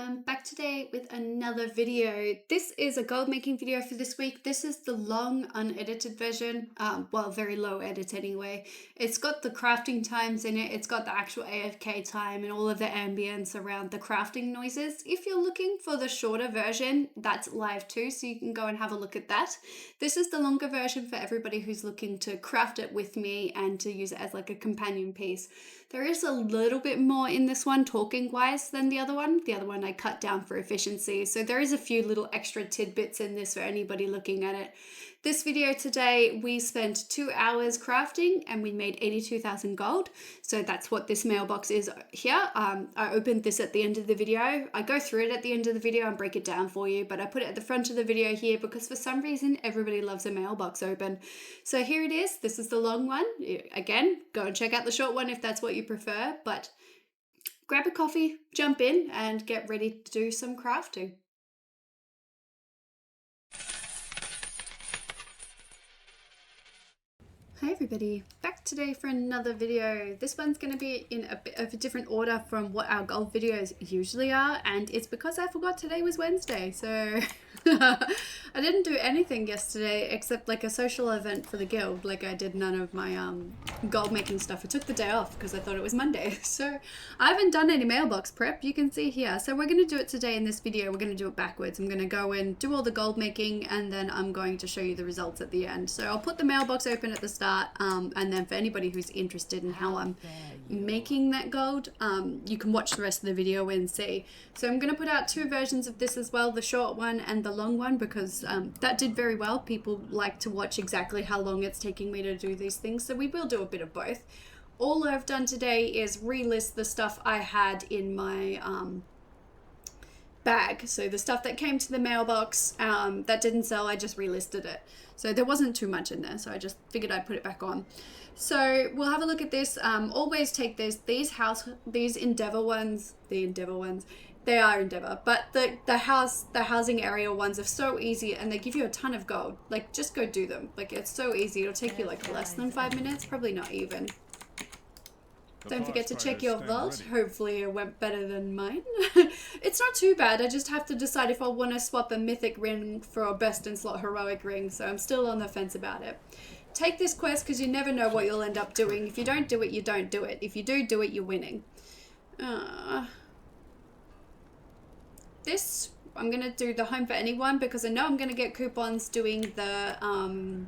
everyone, back today with another video. This is a gold making video for this week. This is the long unedited version, well, very low edit anyway. It's got the crafting times in it, it's got the actual AFK time and all of the ambience around the crafting noises. If you're looking for the shorter version, that's live too, so you can go and have a look at that. This is the longer version for everybody who's looking to craft it with me and to use it as like a companion piece. There is a little bit more in this one talking wise than the other one. The other one I cut down for efficiency. So there is a few little extra tidbits in this for anybody looking at it. This video today, we spent 2 hours crafting and we made 82,000 gold. So that's what this mailbox is here. I opened this at the end of the video. I go through it at the end of the video and break it down for you, but I put it at the front of the video here because for some reason, everybody loves a mailbox open. So here it is. This is the long one. Again, go and check out the short one if that's what you prefer, but grab a coffee, jump in and get ready to do some crafting. Hi everybody, back today for another video. This one's going to be in a bit of a different order from what our gold videos usually are, and it's because I forgot today was Wednesday, so I didn't do anything yesterday except like a social event for the guild. Like I did none of my gold making stuff. I took the day off because I thought it was Monday, so I haven't done any mailbox prep, you can see here. So we're going to do it today in this video. We're going to do it backwards. I'm going to go and do all the gold making and then I'm going to show you the results at the end. So I'll put the mailbox open at the start. And then for anybody who's interested in how I'm making that gold, you can watch the rest of the video and see. So I'm going to put out 2 versions of this as well, the short one and the long one, because that did very well. People like to watch exactly how long it's taking me to do these things, so we will do a bit of both. All I've done today is relist the stuff I had in my bag. So the stuff that came to the mailbox that didn't sell, I just relisted it. So there wasn't too much in there, so I just figured I'd put it back on. So we'll have a look at this. Always take these Endeavor ones, they are Endeavor, but the housing area ones are so easy and they give you a ton of gold. Like just go do them. Like it's so easy. It'll take you like less than 5 minutes, probably not even. Don't forget to check your vault. Hopefully it went better than mine. It's not too bad. I just have to decide if I want to swap a mythic ring for a best in slot heroic ring. So I'm still on the fence about it. Take this quest because you never know what you'll end up doing. If you don't do it, you don't do it. If you do it, you're winning. This, I'm going to do the home for anyone because I know I'm going to get coupons doing the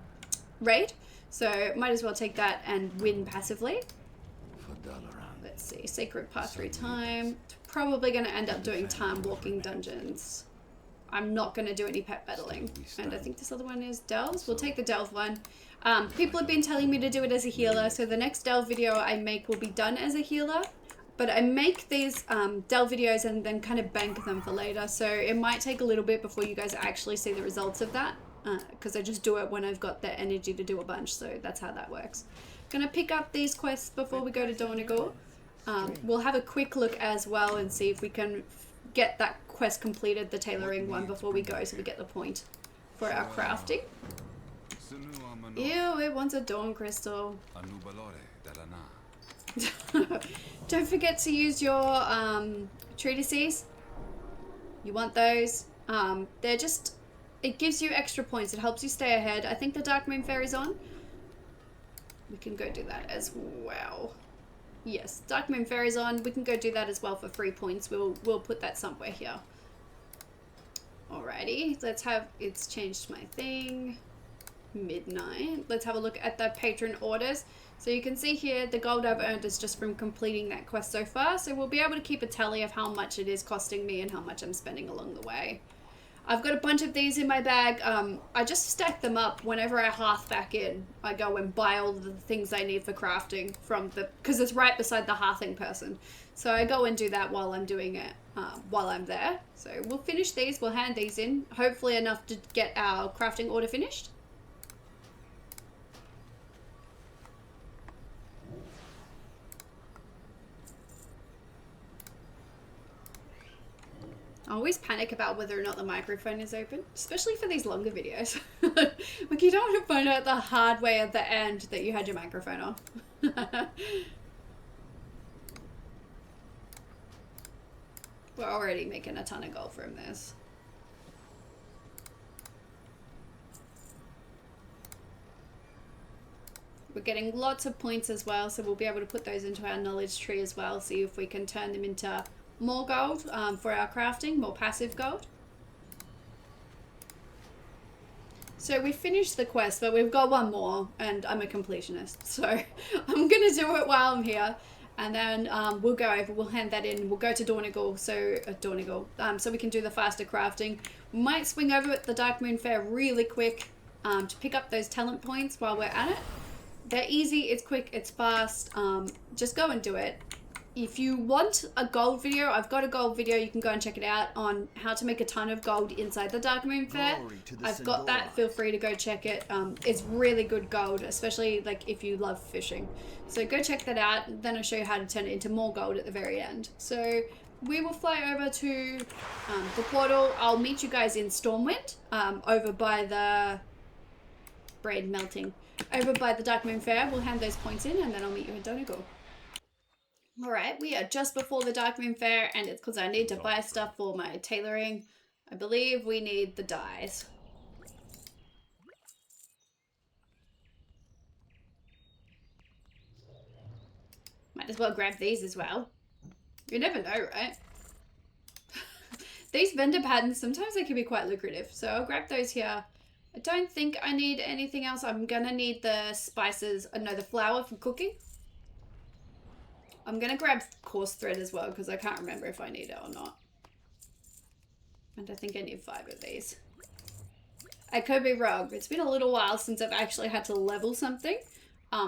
raid. So might as well take that and win passively. Let's see, Sacred Path through time. Probably going to end up doing time walking dungeons. I'm not going to do any pet battling. And I think this other one is delves. We'll take the delve one. People have been telling me to do it as a healer, so the next delve video I make will be done as a healer. But I make these delve videos and then kind of bank them for later, so it might take a little bit before you guys actually see the results of that, because I just do it when I've got the energy to do a bunch, so that's how that works. Gonna pick up these quests before we go to Dornigal. We'll have a quick look as well and see if we can get that quest completed, the tailoring one, before we go, so we get the point for our crafting. Ew, it wants a dawn crystal. Don't forget to use your treatises. You want those. They're just, it gives you extra points. It helps you stay ahead. I think the Darkmoon Faire is on. We can go do that as well. Yes, Darkmoon Faire is on. We can go do that as well for free points. We'll put that somewhere here. Alrighty, let's have, it's changed my thing. Midnight. Let's have a look at the patron orders. So you can see here the gold I've earned is just from completing that quest so far. So we'll be able to keep a tally of how much it is costing me and how much I'm spending along the way. I've got a bunch of these in my bag. I just stack them up whenever I hearth back in. I go and buy all the things I need for crafting from the, because it's right beside the hearthing person. So I go and do that while I'm doing it, while I'm there. So we'll finish these, we'll hand these in. Hopefully enough to get our crafting order finished. I always panic about whether or not the microphone is open, especially for these longer videos. Like you don't want to find out the hard way at the end that you had your microphone on. We're already making a ton of gold from this. We're getting lots of points as well, so we'll be able to put those into our knowledge tree as well, see if we can turn them into more gold for our crafting, more passive gold. So we finished the quest, but we've got one more, and I'm a completionist, so I'm going to do it while I'm here. And then we'll go over, we'll hand that in, we'll go to Dornigal, so we can do the faster crafting. We might swing over at the Darkmoon Faire really quick to pick up those talent points while we're at it. They're easy, it's quick, it's fast, just go and do it. If you want a gold video, I've got a gold video, you can go and check it out on how to make a ton of gold inside the Darkmoon Faire. I've got that, feel free to go check it. It's really good gold, especially like if you love fishing. So go check that out, then I'll show you how to turn it into more gold at the very end. So we will fly over to the portal. I'll meet you guys in Stormwind, over by the braid melting. Over by the Darkmoon Faire, we'll hand those points in and then I'll meet you in Donegal. Alright, we are just before the Darkmoon Faire and it's because I need to buy stuff for my tailoring. I believe we need the dyes. Might as well grab these as well. You never know, right? These vendor patterns, sometimes they can be quite lucrative. So I'll grab those here. I don't think I need anything else. I'm gonna need the spices, no, the flour for cooking. I'm gonna grab coarse thread as well because I can't remember if I need it or not. And I think I need 5 of these. I could be wrong. It's been a little while since I've actually had to level something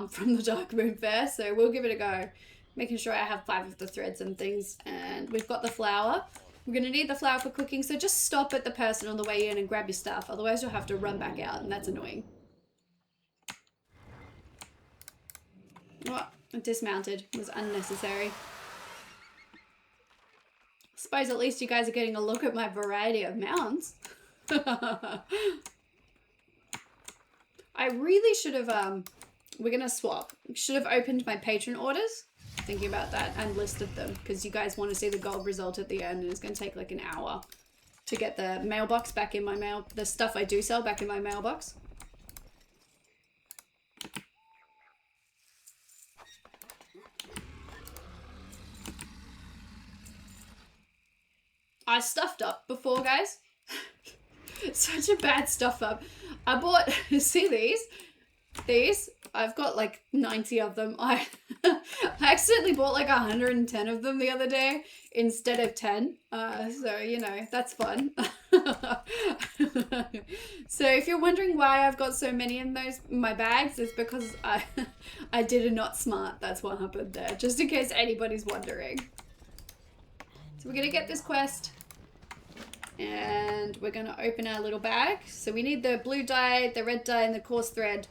from the Darkmoon Faire, so we'll give it a go. Making sure I have 5 of the threads and things. And we've got the flour. We're gonna need the flour for cooking, so just stop at the person on the way in and grab your stuff. Otherwise you'll have to run back out and that's annoying. What? Dismounted. It was unnecessary. Suppose at least you guys are getting a look at my variety of mounts. I really should have, we're gonna swap. Should have opened my Patron orders, thinking about that, and listed them, because you guys want to see the gold result at the end, and it's gonna take like an hour to get the mailbox back in my mail, the stuff I do sell back in my mailbox. I stuffed up before, guys. Such a bad stuff up. I bought, see these? These? I've got like 90 of them. I accidentally bought like 110 of them the other day instead of 10. So, you know, that's fun. So if you're wondering why I've got so many in my bags, it's because I did a not smart. That's what happened there. Just in case anybody's wondering. So we're going to get this quest. And we're going to open our little bag. So we need the blue dye, the red dye, and the coarse thread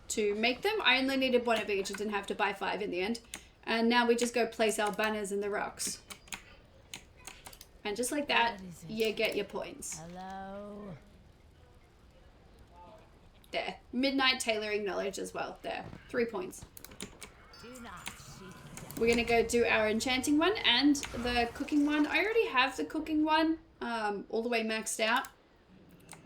to make them. I only needed 1 of each. I didn't have to buy 5 in the end. And now we just go place our banners in the rocks. And just like that, you get your points. Hello. There. Midnight tailoring knowledge as well. There. 3 points. We're going to go do our enchanting one and the cooking one. I already have the cooking one all the way maxed out.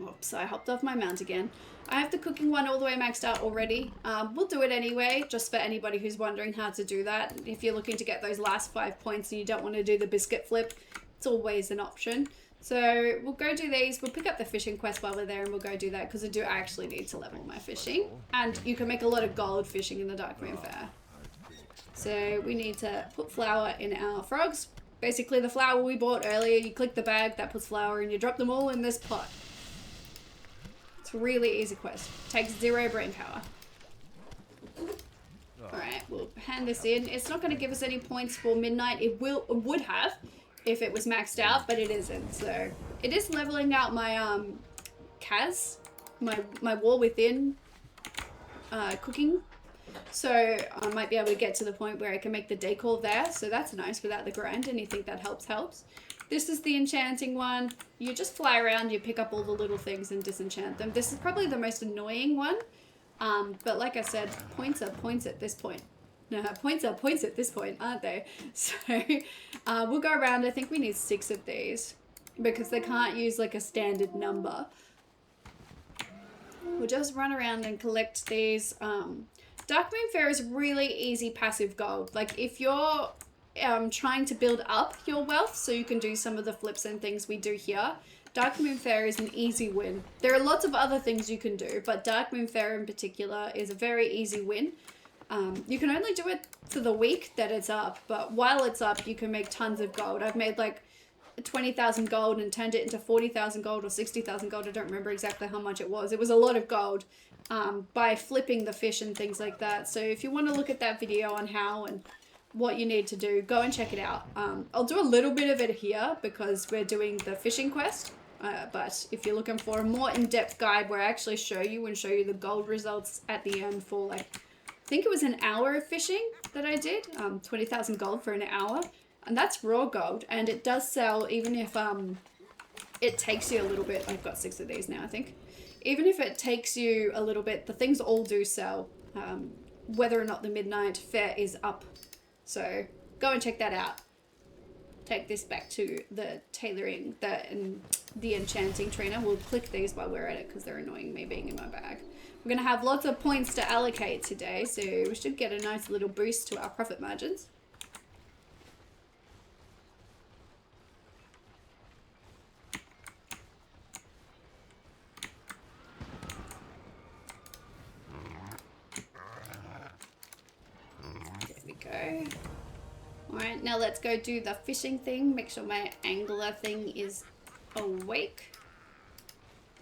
Oops, I hopped off my mount again. I have the cooking one all the way maxed out already. We'll do it anyway, just for anybody who's wondering how to do that. If you're looking to get those last 5 points and you don't want to do the biscuit flip, it's always an option. So we'll go do these. We'll pick up the fishing quest while we're there and we'll go do that because I do actually need to level my fishing. And you can make a lot of gold fishing in the Darkmoon Faire. So we need to put flour in our frogs. Basically the flour we bought earlier, you click the bag, that puts flour and you drop them all in this pot. It's a really easy quest. Takes 0 brain power. Alright, we'll hand this in. It's not going to give us any points for midnight. It would have if it was maxed out, but it isn't. So it is leveling out my Kaz, my wall within cooking. So I might be able to get to the point where I can make the decor there. So that's nice without the grind. Anything that helps. This is the enchanting one. You just fly around, you pick up all the little things and disenchant them. This is probably the most annoying one. But like I said, points are points at this point. No, points are points at this point, aren't they? So we'll go around. I think we need 6 of these because they can't use like a standard number. We'll just run around and collect these. Darkmoon Faire is really easy passive gold. Like if you're trying to build up your wealth so you can do some of the flips and things we do here, Darkmoon Faire is an easy win. There are lots of other things you can do, but Darkmoon Faire in particular is a very easy win. You can only do it for the week that it's up, but while it's up, you can make tons of gold. I've made like 20,000 gold and turned it into 40,000 gold or 60,000 gold. I don't remember exactly how much it was. It was a lot of gold by flipping the fish and things like that. So if you want to look at that video on how and what you need to do, go and check it out. I'll do a little bit of it here because we're doing the fishing quest. But if you're looking for a more in-depth guide where I actually show you the gold results at the end for like, I think it was an hour of fishing that I did, 20,000 gold for an hour. And that's raw gold, and it does sell even if it takes you a little bit. I've got 6 of these now, I think. Even if it takes you a little bit, the things all do sell, whether or not the midnight fair is up. So go and check that out. Take this back to the tailoring, the enchanting trainer. We'll click these while we're at it because they're annoying me being in my bag. We're going to have lots of points to allocate today, so we should get a nice little boost to our profit margins. Alright, now let's go do the fishing thing. Make sure my angler thing is awake.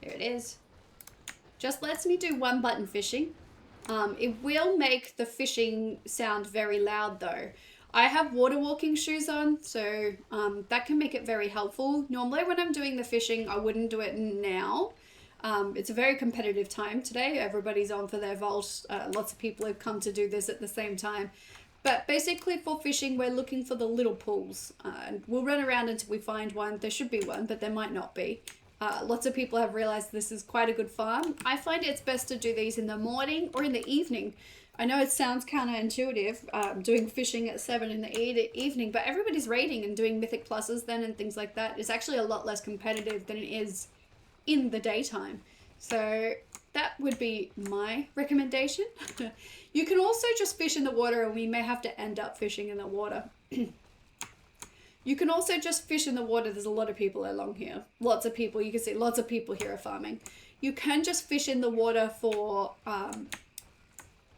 There it is. Just lets me do 1 button fishing. It will make the fishing sound very loud though. I have water walking shoes on, so that can make it very helpful. Normally when I'm doing the fishing, I wouldn't do it now. It's a very competitive time today. Everybody's on for their vault. Lots of people have come to do this at the same time. But basically for fishing, we're looking for the little pools. And we'll run around until we find one. There should be one, but there might not be. Lots of people have realized this is quite a good farm. I find it's best to do these in the morning or in the evening. I know it sounds counterintuitive, doing fishing at 7 in the evening, but everybody's raiding and doing mythic pluses then and things like that. It's actually a lot less competitive than it is in the daytime. So that would be my recommendation. You can also just fish in the water, and we may have to end up fishing in the water. You can also just fish in the water. There's a lot of people along here. Lots of people. You can see lots of people here are farming. You can just fish in the water for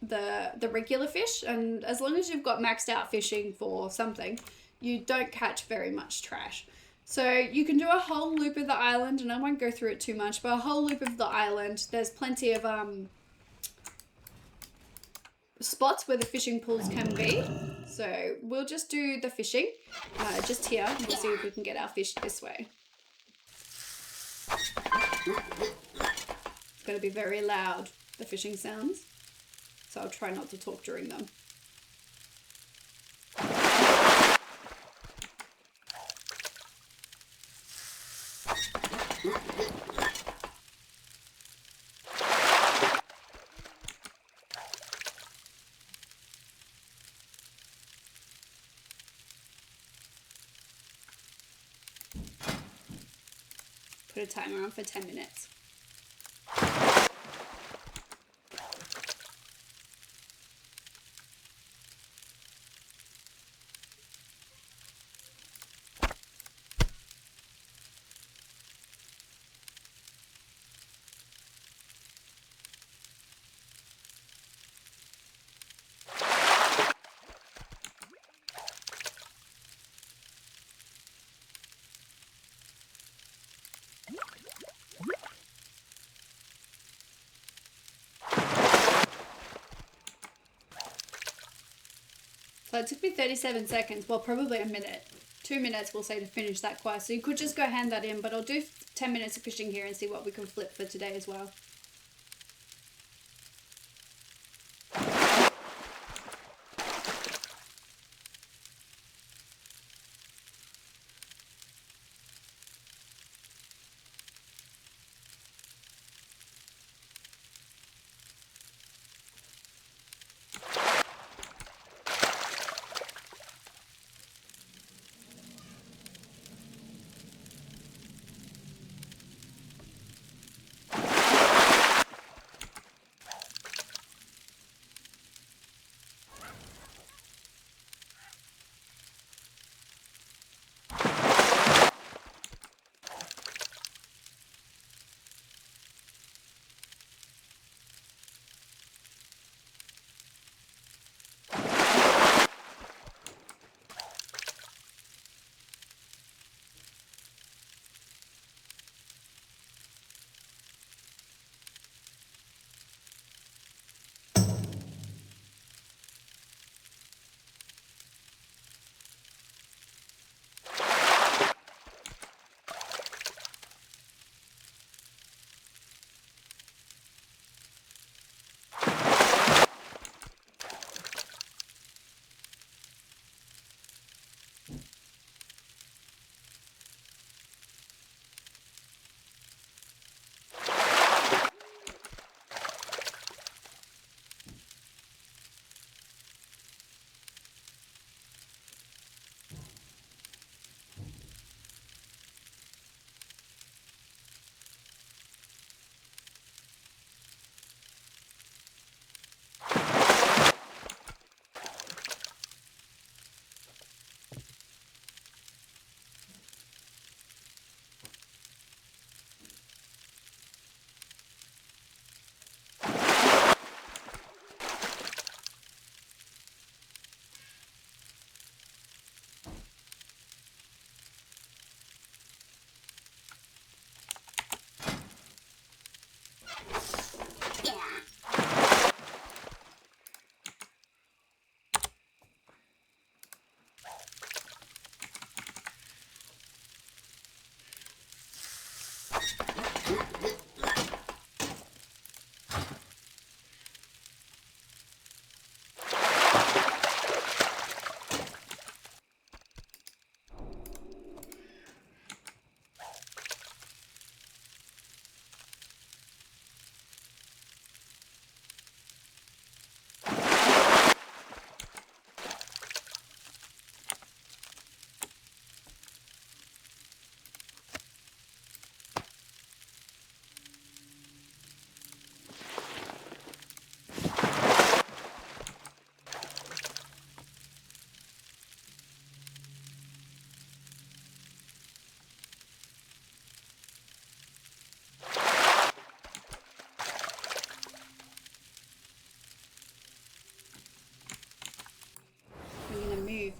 the regular fish, and as long as you've got maxed out fishing for something, you don't catch very much trash. So you can do a whole loop of the island, and I won't go through it too much, but a whole loop of the island. There's plenty of spots where the fishing pools can be. So we'll just do the fishing just here. We'll see if we can get our fish this way. It's going to be very loud, the fishing sounds. So I'll try not to talk during them. Put a timer on for 10 minutes. So it took me 37 seconds, well, probably a minute. 2 minutes, we'll say, to finish that quest. So you could just go hand that in, but I'll do 10 minutes of fishing here and see what we can flip for today as well.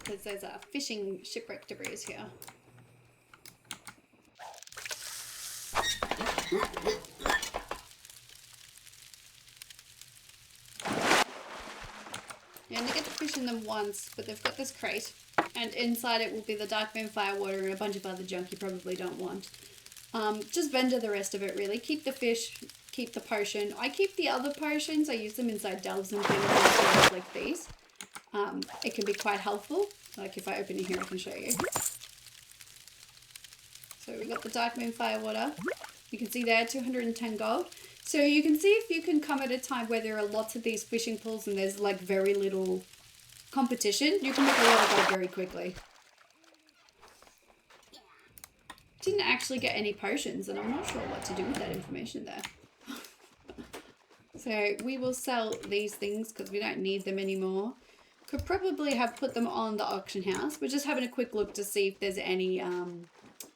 Because there's a fishing shipwreck debris here. You only get to fish in them once, but they've got this crate, and inside it will be the Darkmoon firewater and a bunch of other junk you probably don't want. Just vendor the rest of it, really. Keep the fish, keep the potion. I keep the other potions, I use them inside delves and things like these. It can be quite helpful. Like if I open it here, I can show you. So we got the Darkmoon firewater. You can see there, 210 gold. So you can see if you can come at a time where there are lots of these fishing pools and there's like very little competition, you can make a lot of gold very quickly. Didn't actually get any potions, and I'm not sure what to do with that information there. So we will sell these things because we don't need them anymore. Could probably have put them on the auction house. We're just having a quick look to see if there's any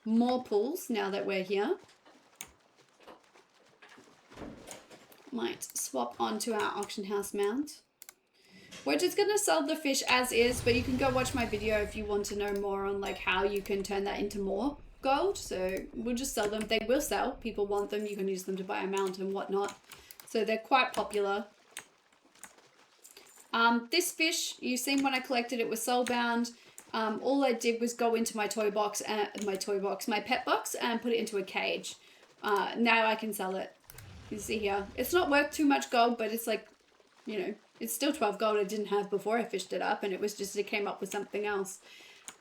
more pools now that we're here. Might swap onto our auction house mount. We're just going to sell the fish as is, but you can go watch my video if you want to know more on like how you can turn that into more gold. So we'll just sell them. They will sell. People want them. You can use them to buy a mount and whatnot. So they're quite popular. This fish, you've seen when I collected it was soulbound. All I did was go into my toy box, my pet box, and put it into a cage. Now I can sell it. You see here, it's not worth too much gold, but it's like, you know, it's still 12 gold I didn't have before I fished it up, and it was just, it came up with something else.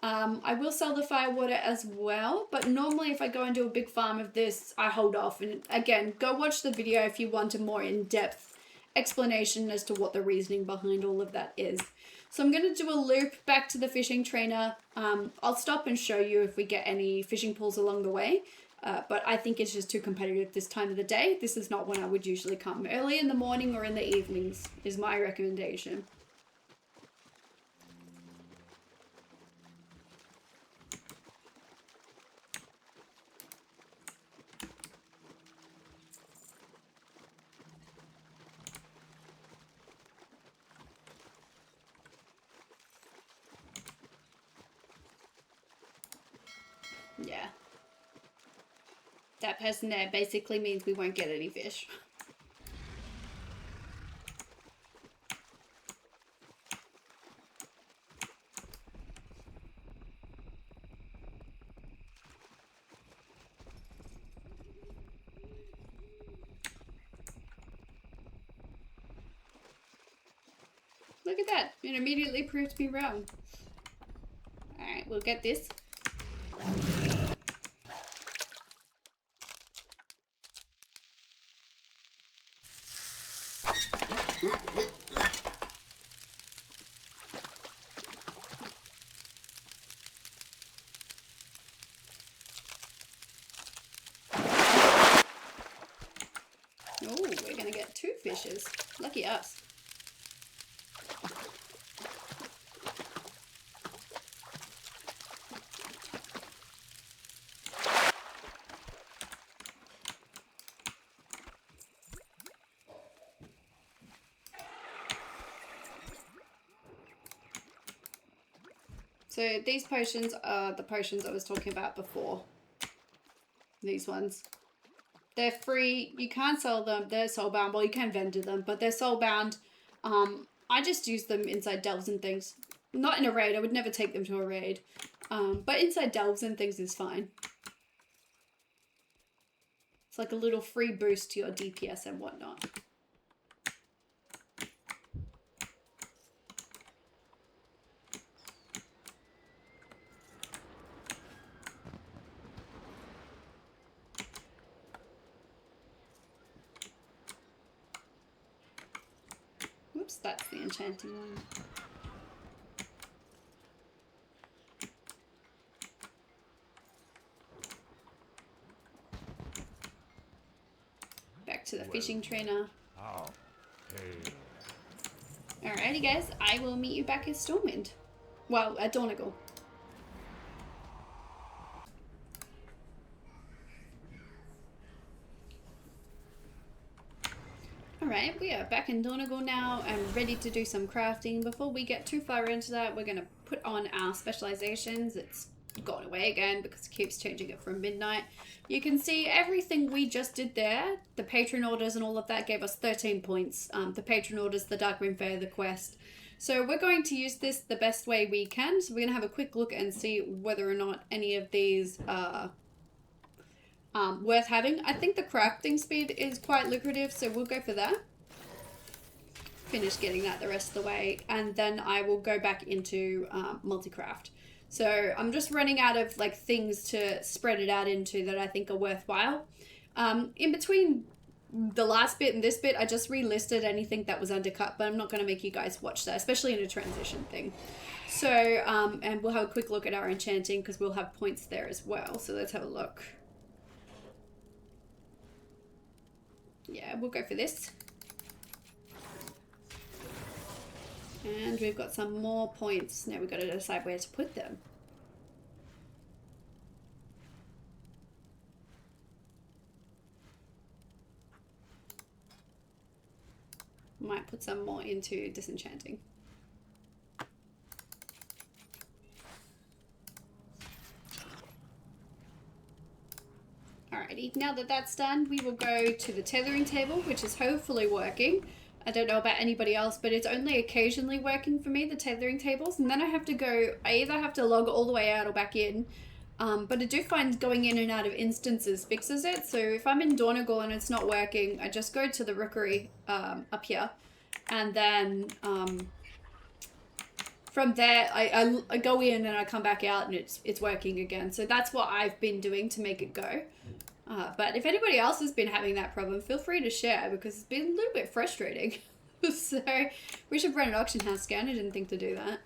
I will sell the firewater as well, but normally if I go and do a big farm of this, I hold off. And again, go watch the video if you want a more in-depth explanation as to what the reasoning behind all of that is. So I'm going to do a loop back to the fishing trainer. I'll stop and show you if we get any fishing pools along the way, but I think it's just too competitive this time of the day. This is not when I would usually come. Early in the morning or in the evenings is my recommendation. Yeah. That person there basically means we won't get any fish. Look at that. It immediately proved me wrong. Alright, we'll get this. Oh, we're gonna get 2 fishes. Lucky us. So these potions are the potions I was talking about before. These ones. They're free. You can't sell them. They're soulbound. Well, you can vendor them, but they're soulbound. I just use them inside delves and things. Not in a raid. I would never take them to a raid. But inside delves and things is fine. It's like a little free boost to your DPS and whatnot. Whoops, that's the enchanting one. Back to the fishing trainer. Alrighty guys, I will meet you back at Stormwind. Well, at Donegal. Alright, we are back in Donegal now and ready to do some crafting. Before we get too far into that, we're going to put on our specializations. It's gone away again because it keeps changing it from midnight. You can see everything we just did there. The Patron orders and all of that gave us 13 points. The Patron orders, the Darkmoon Faire, the quest. So we're going to use this the best way we can. So we're going to have a quick look and see whether or not any of these are worth having. I think the crafting speed is quite lucrative, so we'll go for that. Finish getting that the rest of the way, and then I will go back into multi-craft. So I'm just running out of like things to spread it out into that I think are worthwhile. In between the last bit and this bit, I just relisted anything that was undercut, but I'm not going to make you guys watch that, especially in a transition thing. So, and we'll have a quick look at our enchanting because we'll have points there as well. So let's have a look. Yeah, we'll go for this. And we've got some more points. Now we've got to decide where to put them. Might put some more into disenchanting. Alrighty, now that that's done, we will go to the tethering table, which is hopefully working. I don't know about anybody else, but it's only occasionally working for me, the tethering tables. And then I have to go, I either have to log all the way out or back in. But I do find going in and out of instances fixes it. So if I'm in Donegal and it's not working, I just go to the rookery up here. And then from there, I go in and I come back out and it's working again. So that's what I've been doing to make it go. But if anybody else has been having that problem, feel free to share because it's been a little bit frustrating. So we should run an auction house scan. I didn't think to do that.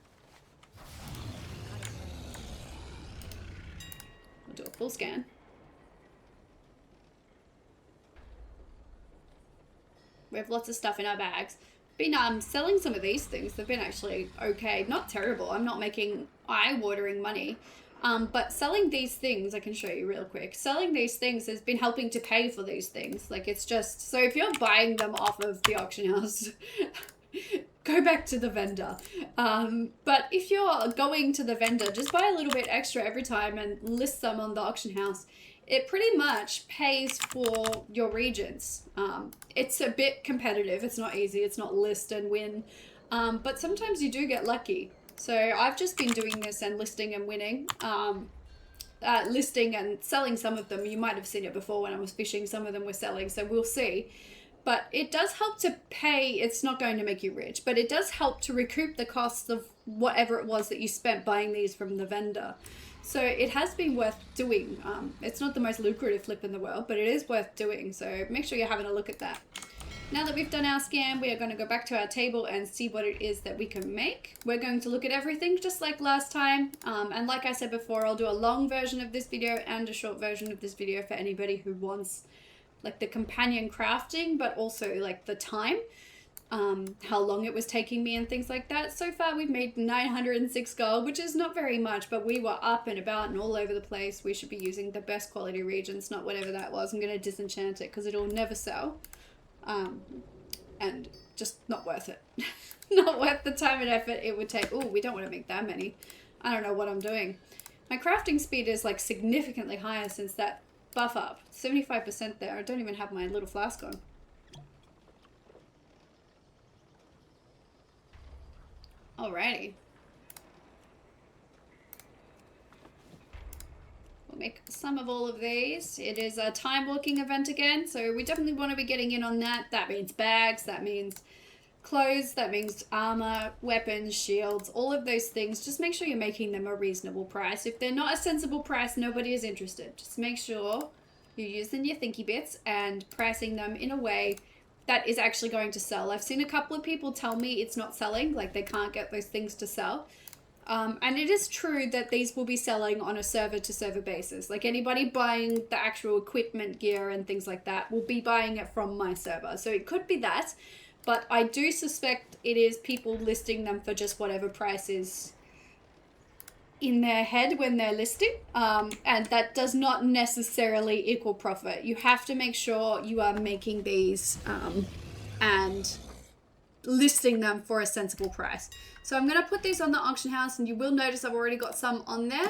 We'll do a full scan. We have lots of stuff in our bags. Been selling some of these things. They've been actually okay. Not terrible. I'm not making eye-watering money. But selling these things, I can show you real quick. Selling these things has been helping to pay for these things. Like it's just, so if you're buying them off of the auction house, go back to the vendor. But if you're going to the vendor, just buy a little bit extra every time and list them on the auction house. It pretty much pays for your regions. It's a bit competitive. It's not easy. It's not list and win. But sometimes you do get lucky. So I've just been doing this and listing and winning. Listing and selling some of them. You might have seen it before when I was fishing. Some of them were selling, so we'll see. But it does help to pay. It's not going to make you rich, but it does help to recoup the costs of whatever it was that you spent buying these from the vendor. So it has been worth doing. It's not the most lucrative flip in the world, but it is worth doing. So make sure you're having a look at that. Now that we've done our scan, we are going to go back to our table and see what it is that we can make. We're going to look at everything just like last time. And like I said before, I'll do a long version of this video and a short version of this video for anybody who wants like the companion crafting, but also like the time, how long it was taking me and things like that. So far we've made 906 gold, which is not very much, but we were up and about and all over the place. We should be using the best quality regions, not whatever that was. I'm going to disenchant it because it'll never sell. And just not worth it. Not worth the time and effort it would take. Oh, we don't want to make that many. I don't know what I'm doing. My crafting speed is like significantly higher since that buff up. 75% there. I don't even have my little flask on. Alrighty. We'll make some of all of these. It is a time walking event again, so we definitely want to be getting in on that. That means bags, that means clothes, that means armor, weapons, shields, all of those things. Just make sure you're making them a reasonable price. If they're not a sensible price, nobody is interested. Just make sure you're using your thinky bits and pricing them in a way that is actually going to sell. I've seen a couple of people tell me it's not selling, like they can't get those things to sell. And it is true that these will be selling on a server-to-server basis. Like anybody buying the actual equipment gear and things like that will be buying it from my server. So it could be that, but I do suspect it is people listing them for just whatever price is in their head when they're listing. And that does not necessarily equal profit. You have to make sure you are making these and listing them for a sensible price. So I'm going to put these on the auction house, and you will notice I've already got some on there.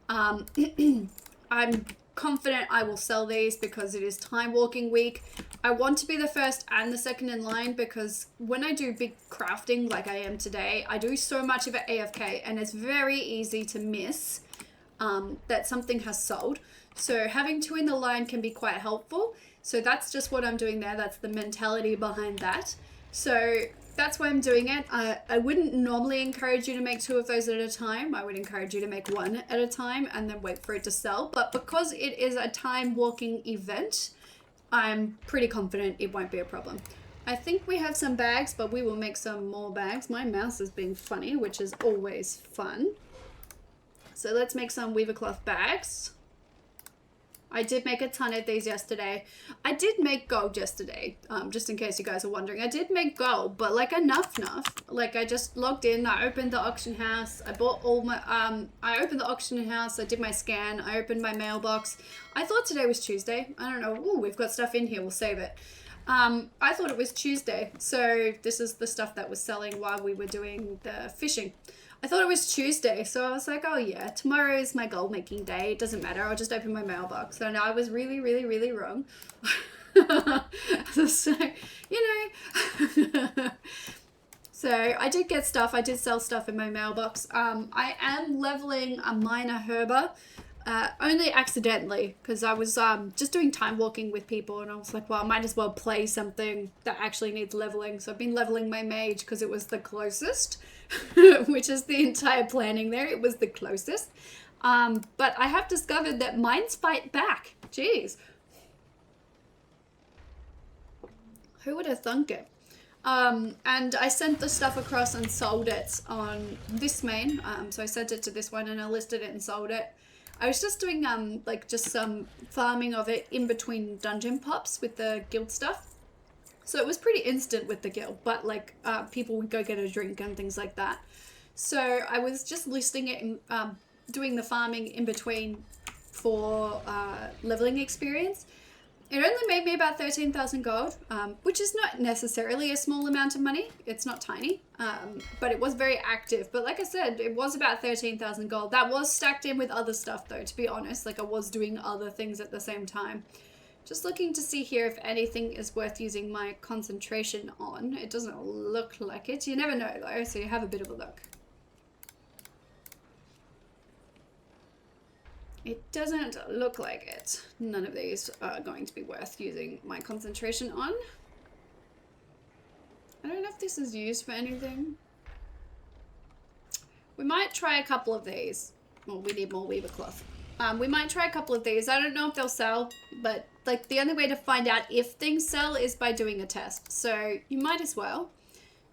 I'm confident I will sell these because it is time walking week. I want to be the first and the second in line because when I do big crafting like I am today, I do so much of it AFK, and it's very easy to miss that something has sold. So having two in the line can be quite helpful. So that's just what I'm doing there. That's the mentality behind that. So that's why I'm doing it. I wouldn't normally encourage you to make two of those at a time. I would encourage you to make one at a time and then wait for it to sell. But because it is a time walking event, I'm pretty confident it won't be a problem. I think we have some bags, but we will make some more bags. My mouse is being funny, which is always fun. So let's make some weaver cloth bags. I did make a ton of these yesterday. I did make gold yesterday, just in case you guys are wondering. I did make gold, but like enough. Like I just logged in, I opened the auction house, I bought all my, I opened the auction house, I did my scan, I opened my mailbox. I thought today was Tuesday. I don't know. Ooh, we've got stuff in here, we'll save it. I thought it was Tuesday. So this is the stuff that was selling while we were doing the fishing. I thought it was Tuesday, so I was like, oh yeah, tomorrow is my gold making day. It doesn't matter, I'll just open my mailbox. And I was really, really, really wrong. So, you know. So I did get stuff, I did sell stuff in my mailbox. I am leveling a minor herber, only accidentally, because I was just doing time walking with people, and I was like, well, I might as well play something that actually needs leveling. So I've been leveling my mage because it was the closest. Which is the entire planning there. It was the closest. But I have discovered that mines fight back. Jeez. Who would have thunk it? And I sent the stuff across and sold it on this main. So I sent it to this one and I listed it and sold it. I was just doing like just some farming of it in between dungeon pops with the guild stuff. So it was pretty instant with the guild, but like people would go get a drink and things like that. So I was just listing it and doing the farming in between for leveling experience. It only made me about 13,000 gold, which is not necessarily a small amount of money. It's not tiny, but it was very active. But like I said, it was about 13,000 gold. That was stacked in with other stuff though, to be honest. Like I was doing other things at the same time. Just looking to see here if anything is worth using my concentration on. It doesn't look like it. You never know though, so you have a bit of a look. It doesn't look like it. None of these are going to be worth using my concentration on. I don't know if this is used for anything. We might try a couple of these. Well, we need more weaver cloth. We might try a couple of these. I don't know if they'll sell, but like the only way to find out if things sell is by doing a test. So you might as well.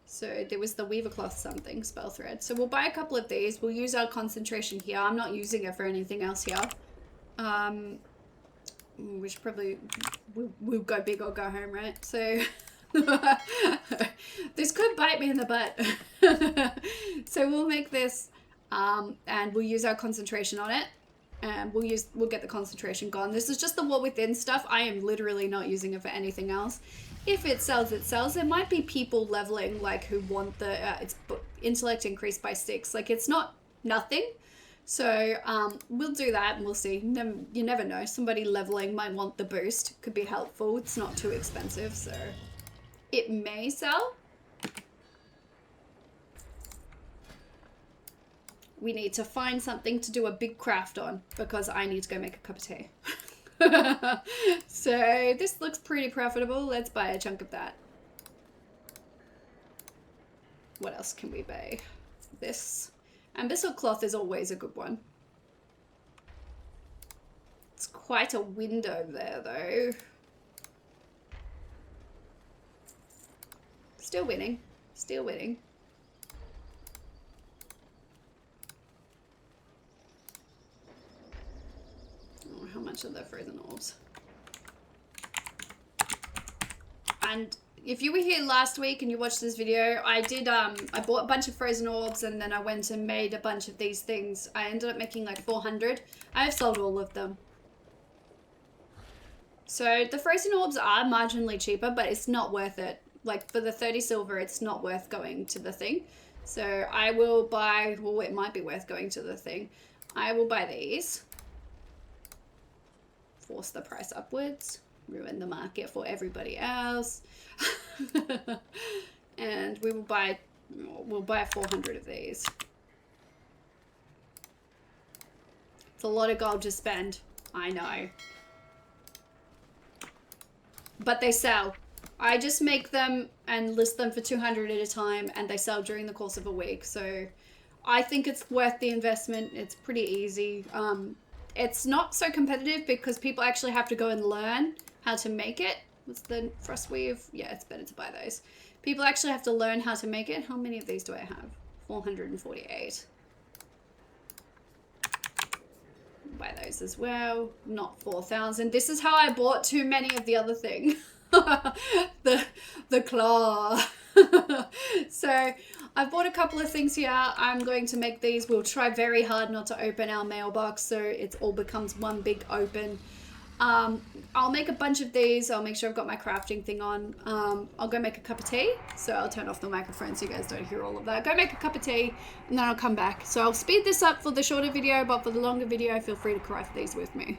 So there was the weaver cloth something, Spellthread. So we'll buy a couple of these. We'll use our concentration here. I'm not using it for anything else here. We should probably, we'll go big or go home, right? So this could bite me in the butt. So we'll make this and we'll use our concentration on it. And we'll get the concentration gone. This is just the war within stuff. I am literally not using it for anything else. If it sells, it sells. There might be people leveling like who want the its intellect increased by 6. Like it's not nothing. So we'll do that and we'll see. You never know. Somebody leveling might want the boost. Could be helpful. It's not too expensive, so it may sell. we need to find something to do a big craft on because I need to go make a cup of tea. So this looks pretty profitable. Let's buy a chunk of that. What else can we buy? This. Abyssal cloth is always a good one. It's quite a window there though. Still winning. Still winning. Oh, how much are the frozen orbs? And if you were here last week and you watched this video, I did, I bought a bunch of frozen orbs and then I went and made a bunch of these things. I ended up making like 400. I have sold all of them. So the frozen orbs are marginally cheaper, but it's not worth it. Like for the 30 silver, it's not worth going to the thing. So I will buy, well, it might be worth going to the thing. I will buy these. Force the price upwards. Ruin the market for everybody else. And we will buy, we'll buy 400 of these. It's a lot of gold to spend. I know. But they sell. I just make them and list them for 200 at a time and they sell during the course of a week. So I think it's worth the investment. It's pretty easy. It's not so competitive because people actually have to go and learn how to make it. What's the frost weave? Yeah, it's better to buy those. People actually have to learn how to make it. How many of these do I have? 448. Buy those as well. Not 4,000. This is how I bought too many of the other thing. the claw. So I've bought a couple of things here. I'm going to make these. We'll try very hard not to open our mailbox so it all becomes one big open. I'll make a bunch of these. I'll make sure I've got my crafting thing on. I'll go make a cup of tea. So I'll turn off the microphone so you guys don't hear all of that. Go make a cup of tea and then I'll come back. So I'll speed this up for the shorter video, but for the longer video, feel free to craft these with me.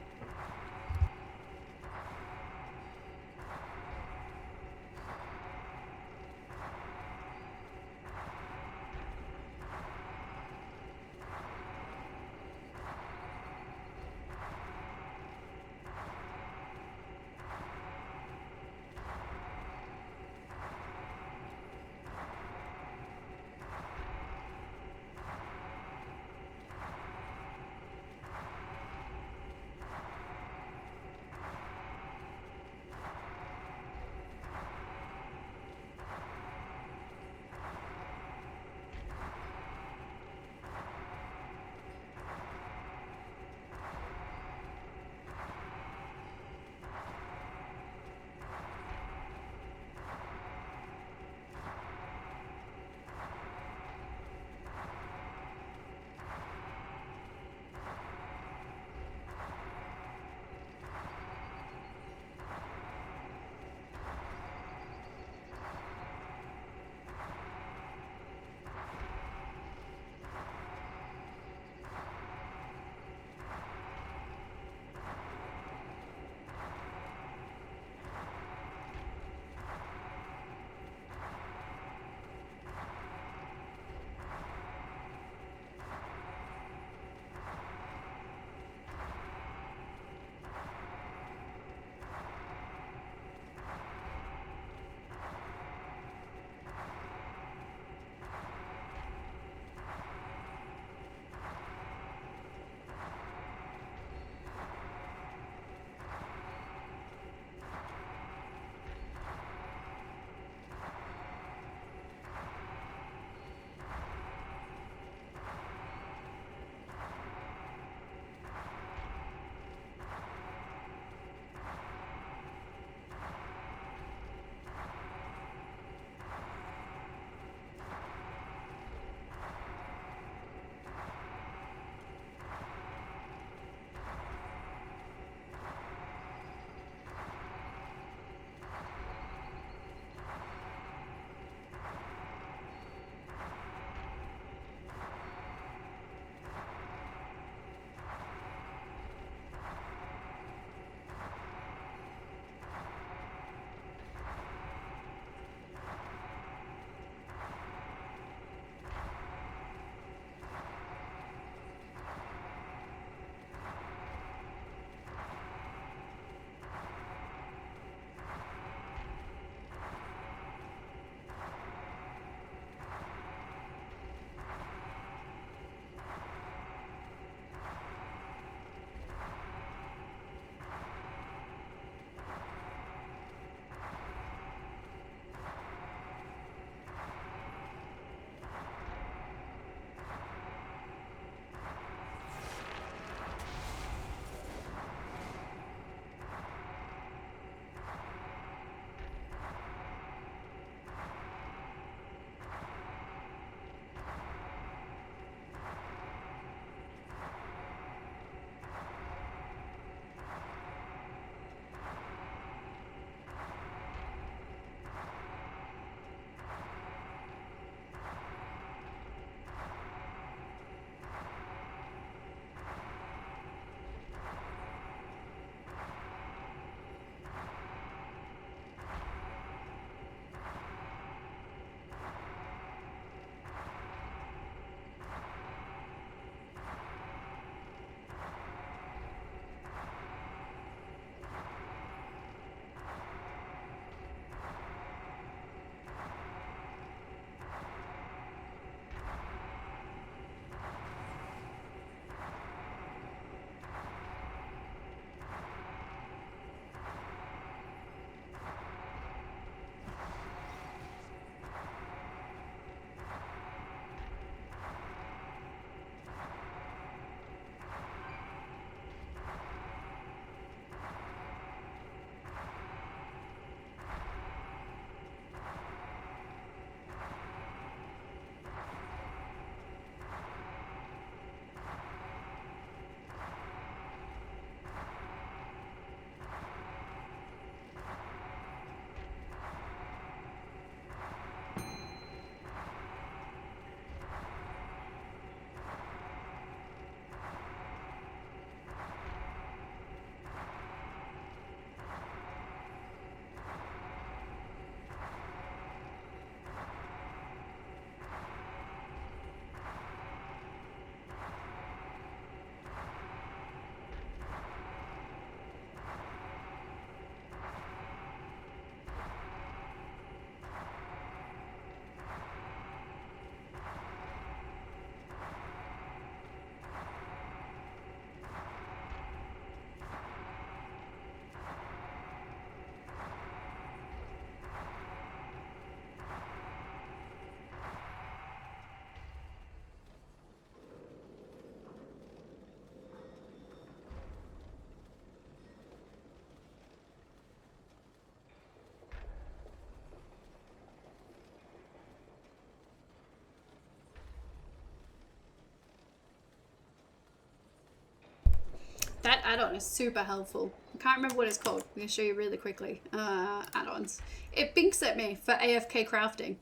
That add-on is super helpful. I can't remember what it's called. I'm going to show you really quickly. Add-ons. It binks at me for AFK crafting.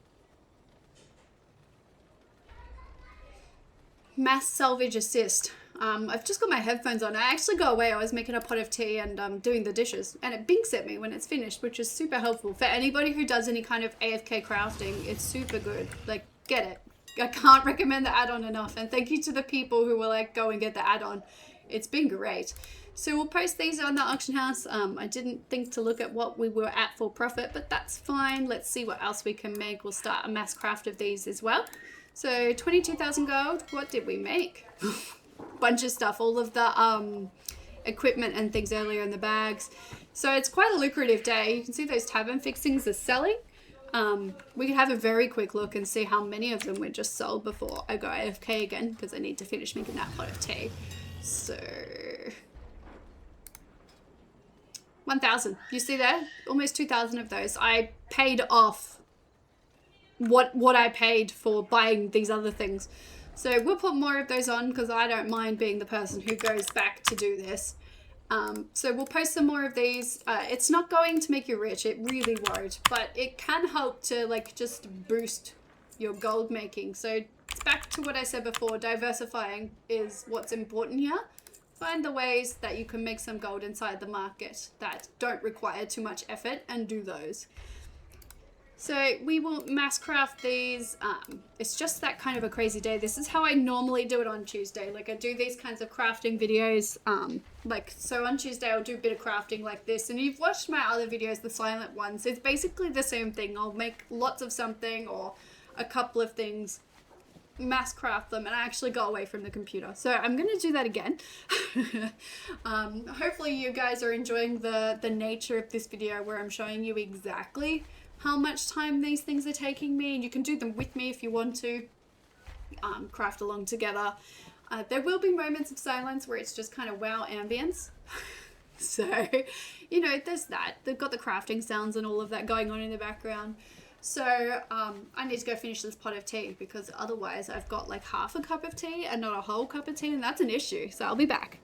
Mass salvage assist. I've just got my headphones on. I actually got away. I was making a pot of tea and doing the dishes, and it binks at me when it's finished, which is super helpful for anybody who does any kind of AFK crafting. It's super good. Like, get it. I can't recommend the add-on enough, and thank you to the people who were like, go and get the add-on. It's been great. So we'll post these on the auction house. I didn't think to look at what we were at for profit, but that's fine. Let's see what else we can make. We'll start a mass craft of these as well. So 22,000 gold. What did we make? Bunch of stuff. All of the equipment and things earlier in the bags. So it's quite a lucrative day. You can see those tavern fixings are selling. We can have a very quick look and see how many of them were just sold before I go AFK again, because I need to finish making that pot of tea. So 1,000. You see there? Almost 2,000 of those. I paid off what I paid for buying these other things. So we'll put more of those on because I don't mind being the person who goes back to do this. So we'll post some more of these. It's not going to make you rich. It really won't. But it can help to like just boost your gold making. So it's back to what I said before. Diversifying is what's important here. Find the ways that you can make some gold inside the market that don't require too much effort and do those. So we will mass craft these. It's just that kind of a crazy day. This is how I normally do it on Tuesday. Like I do these kinds of crafting videos. So on Tuesday I'll do a bit of crafting like this. And you've watched my other videos, the silent ones. It's basically the same thing. I'll make lots of something or a couple of things, mass craft them, and I actually got away from the computer. So I'm going to do that again. Hopefully you guys are enjoying the nature of this video where I'm showing you exactly how much time these things are taking me, and you can do them with me if you want to craft along together. There will be moments of silence where it's just kind of wow ambience. So, you know, there's that. They've got the crafting sounds and all of that going on in the background. So I need to go finish this pot of tea because otherwise I've got like half a cup of tea and not a whole cup of tea, and that's an issue. So I'll be back.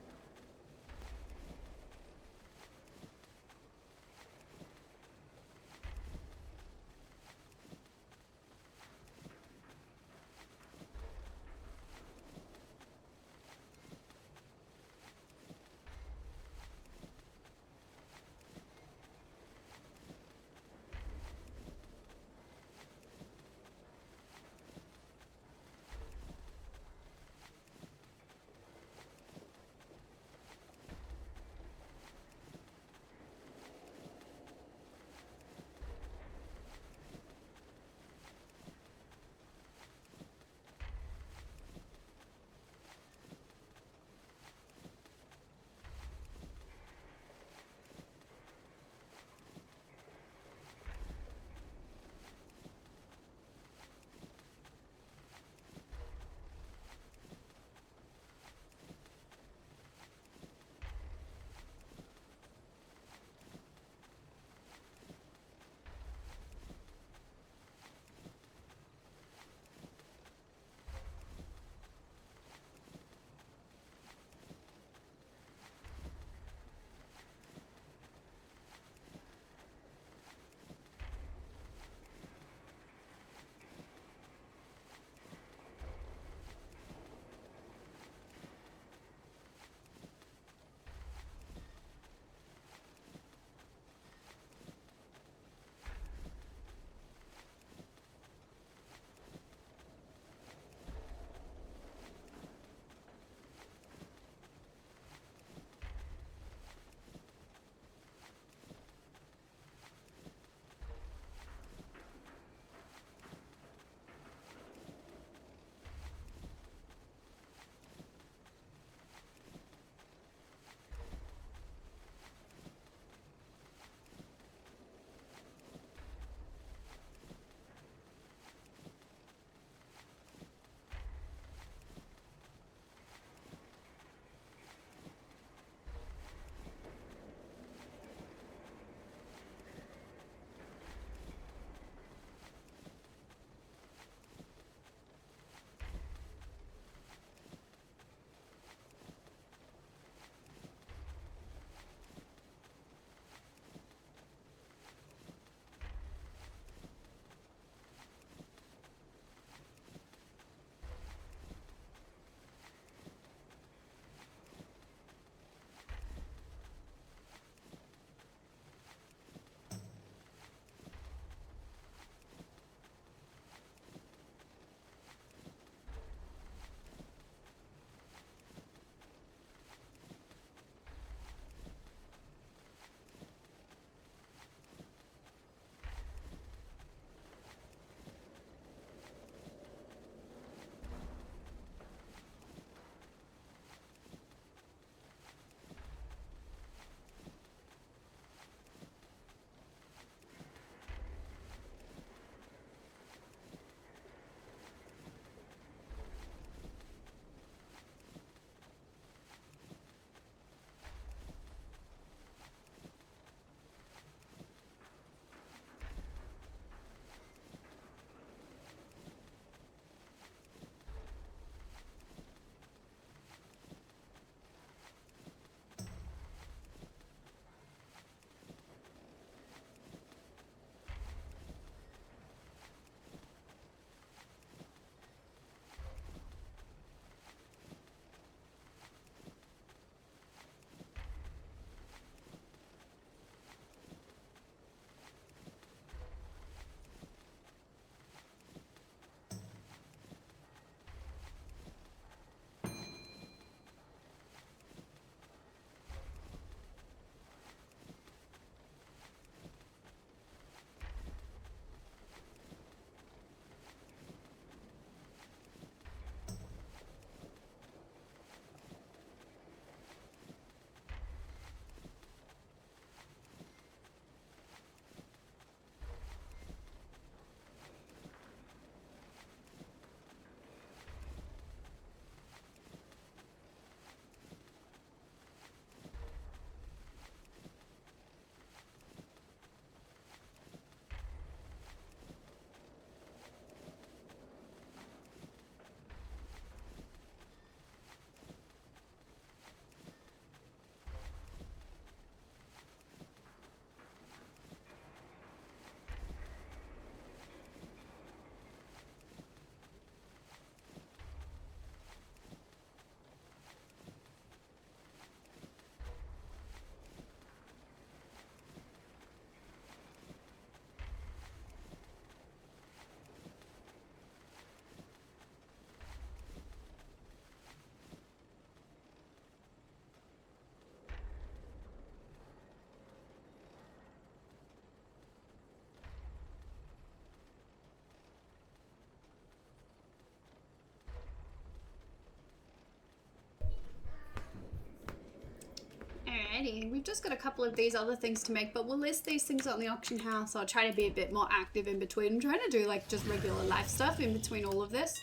just got a couple of these other things to make, but we'll list these things on the auction house. I'll try to be a bit more active in between. I'm trying to do like just regular life stuff in between all of this.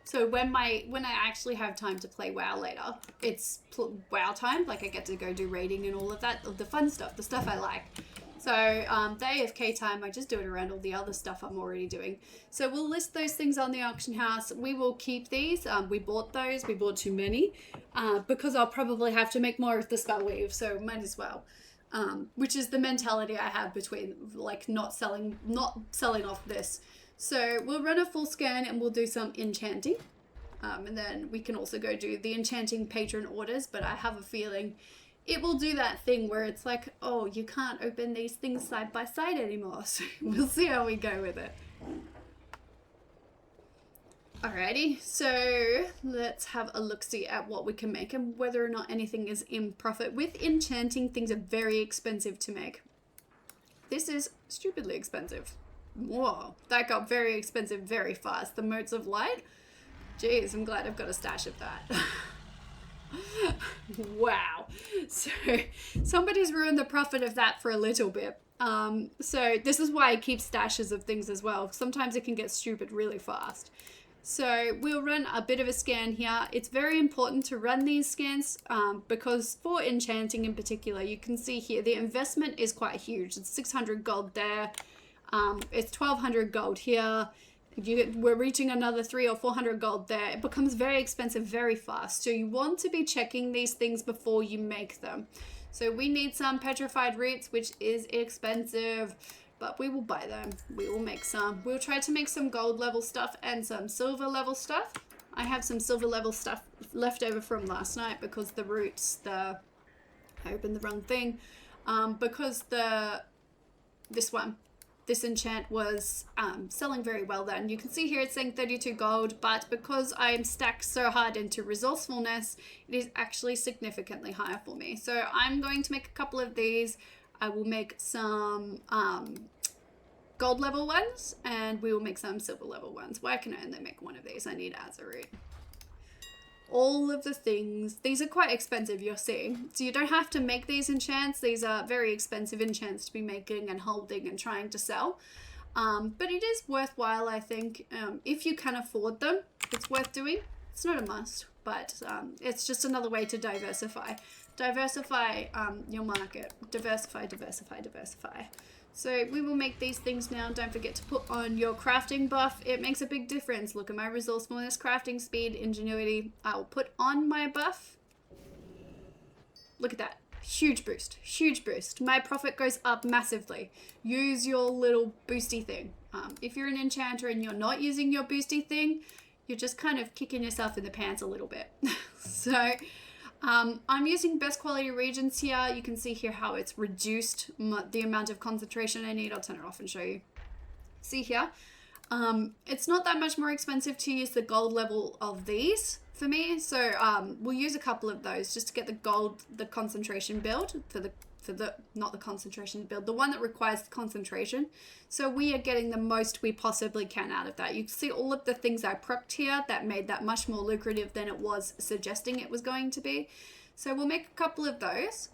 So when I actually have time to play WoW later, it's WoW time. Like I get to go do raiding and all of that, the fun stuff, the stuff I like. So the AFK time, I just do it around all the other stuff I'm already doing. So we'll list those things on the auction house. We will keep these. We bought those. We bought too many because I'll probably have to make more of the spell weave. So might as well. Which is the mentality I have between like not selling off this. So we'll run a full scan and we'll do some enchanting. And then we can also go do the enchanting patron orders. But I have a feeling it will do that thing where it's like, oh, you can't open these things side by side anymore. So we'll see how we go with it. Alrighty, so let's have a look-see at what we can make and whether or not anything is in profit. With enchanting, things are very expensive to make. This is stupidly expensive. Whoa, that got very expensive very fast. The motes of light. Jeez, I'm glad I've got a stash of that. Wow. So somebody's ruined the profit of that for a little bit. So this is why I keep stashes of things as well. Sometimes it can get stupid really fast. So we'll run a bit of a scan here. It's very important to run these scans because for enchanting in particular, you can see here the investment is quite huge. It's 600 gold there. It's 1200 gold here. We're reaching another 300 or 400 gold there. It becomes very expensive very fast. So you want to be checking these things before you make them. So we need some petrified roots, which is expensive, but we will buy them. We will make some. We'll try to make some gold level stuff and some silver level stuff. I have some silver level stuff left over from last night because the roots, I opened the wrong thing, because this enchant was selling very well then. You can see here it's saying 32 gold, but because I'm stacked so hard into resourcefulness, it is actually significantly higher for me. So I'm going to make a couple of these. I will make some gold level ones, and we will make some silver level ones. Why can I only make one of these? I need Azurite. All of the things, these are quite expensive, you're seeing. So you don't have to make these enchants. These are very expensive enchants to be making and holding and trying to sell. But it is worthwhile, I think. If you can afford them, it's worth doing. It's not a must, but it's just another way to diversify. Diversify your market. Diversify, diversify, diversify. So we will make these things now. Don't forget to put on your crafting buff. It makes a big difference. Look at my resourcefulness, crafting speed, ingenuity. I will put on my buff. Look at that. Huge boost. Huge boost. My profit goes up massively. Use your little boosty thing. If you're an enchanter and you're not using your boosty thing, you're just kind of kicking yourself in the pants a little bit. So I'm using best quality regions here. You can see here how it's reduced the amount of concentration I need. I'll turn it off and show you. See here, it's not that much more expensive to use the gold level of these for me. So we'll use a couple of those just to get the concentration build not the concentration build, the one that requires the concentration. So we are getting the most we possibly can out of that. You can see all of the things I procced here that made that much more lucrative than it was suggesting it was going to be. So we'll make a couple of those,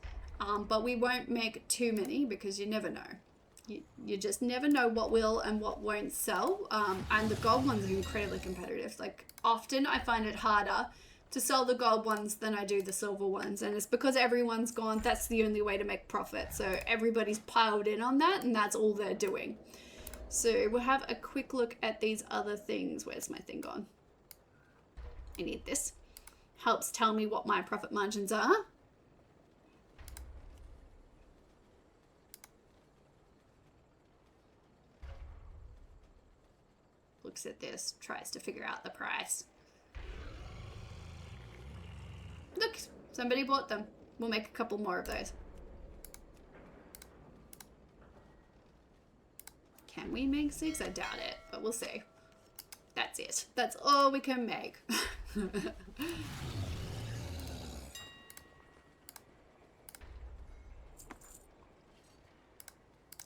but we won't make too many because you never know. You just never know what will and what won't sell. And the gold ones are incredibly competitive. Like often I find it harder to sell the gold ones than I do the silver ones, and it's because everyone's gone. That's the only way to make profit. So everybody's piled in on that, and that's all they're doing. So we'll have a quick look at these other things. Where's my thing gone? I need this. Helps tell me what my profit margins are. Looks at this, tries to figure out the price. Look, somebody bought them. We'll make a couple more of those. Can we make 6? I doubt it, but we'll see. That's it. That's all we can make.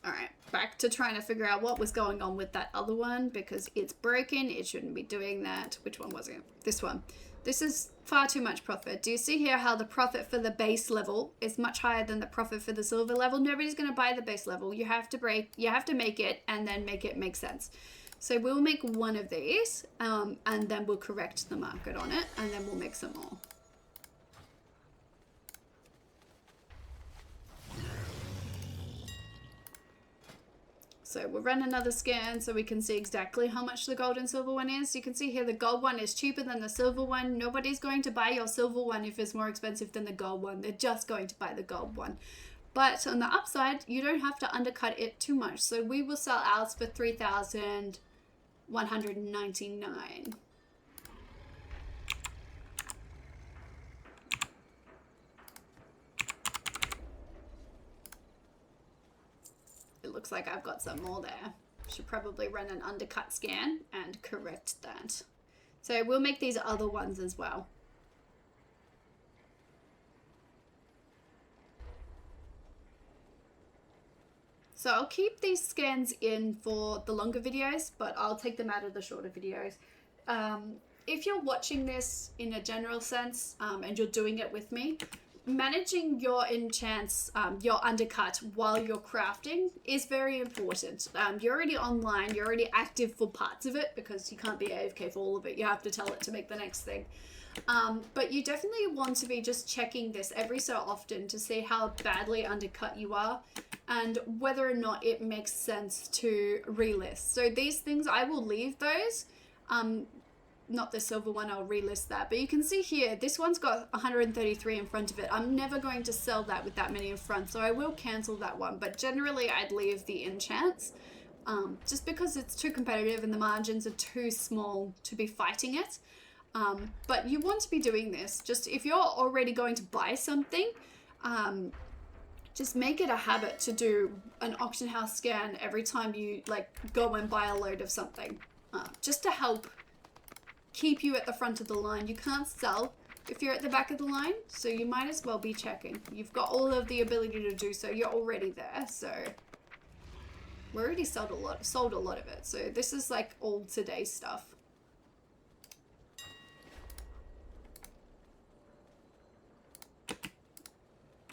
Alright, back to trying to figure out what was going on with that other one because it's broken. It shouldn't be doing that. Which one was it? This one. This is far too much profit. Do you see here how the profit for the base level is much higher than the profit for the silver level? Nobody's going to buy the base level. You have to make it and then make it make sense. So we'll make one of these and then we'll correct the market on it and then we'll make some more. So we'll run another scan so we can see exactly how much the gold and silver one is. You can see here the gold one is cheaper than the silver one. Nobody's going to buy your silver one if it's more expensive than the gold one. They're just going to buy the gold one. But on the upside, you don't have to undercut it too much. So we will sell ours for 3,199. Looks like I've got some more there. Should probably run an undercut scan and correct that. So we'll make these other ones as well. So I'll keep these scans in for the longer videos, but I'll take them out of the shorter videos. If you're watching this in a general sense and you're doing it with me, managing your enchants, your undercut while you're crafting is very important. You're already online, you're already active for parts of it because you can't be AFK for all of it. You have to tell it to make the next thing. But you definitely want to be just checking this every so often to see how badly undercut you are and whether or not it makes sense to relist. So these things, I will leave those. Not the silver one, I'll relist that. But you can see here, this one's got 133 in front of it. I'm never going to sell that with that many in front, so I will cancel that one. But generally, I'd leave the enchants just because it's too competitive and the margins are too small to be fighting it. But you want to be doing this. Just if you're already going to buy something, just make it a habit to do an auction house scan every time you go and buy a load of something, just to help keep you at the front of the line. You can't sell if you're at the back of the line, so you might as well be checking. You've got all of the ability to do so. You're already there, so we already sold a lot of it. So this is like all today's stuff.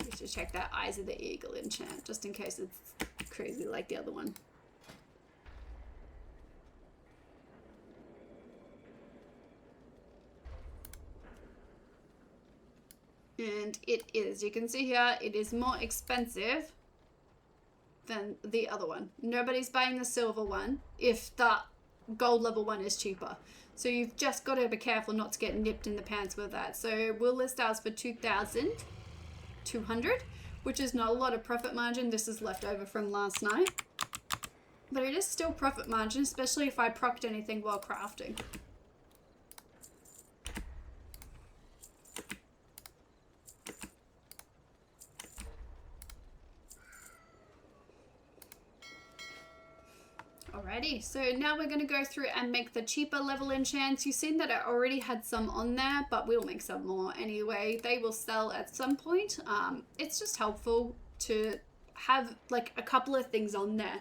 We should check that Eyes of the Eagle enchant just in case it's crazy like the other one. And it is, you can see here, it is more expensive than the other one. Nobody's buying the silver one if the gold level one is cheaper. So you've just got to be careful not to get nipped in the pants with that. So we'll list ours for 2,200, which is not a lot of profit margin. This is left over from last night. But it is still profit margin, especially if I procced anything while crafting. Alrighty, so now we're going to go through and make the cheaper level enchants. You've seen that I already had some on there, but we'll make some more anyway. They will sell at some point. It's just helpful to have like a couple of things on there.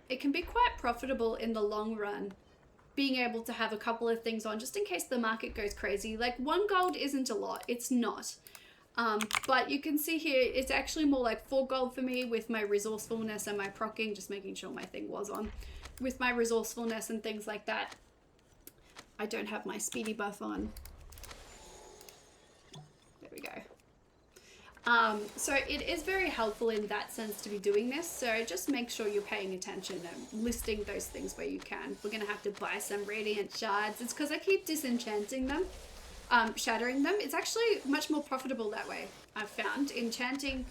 It can be quite profitable in the long run, being able to have a couple of things on just in case the market goes crazy. Like 1 gold isn't a lot, it's not. But you can see here, it's actually more like 4 gold for me with my resourcefulness and my procking, just making sure my thing was on. With my resourcefulness and things like that. I don't have my speedy buff on. There we go. So it is very helpful in that sense to be doing this. So just make sure you're paying attention and listing those things where you can. We're going to have to buy some radiant shards. It's because I keep disenchanting them. Shattering them. It's actually much more profitable that way, I've found. Enchanting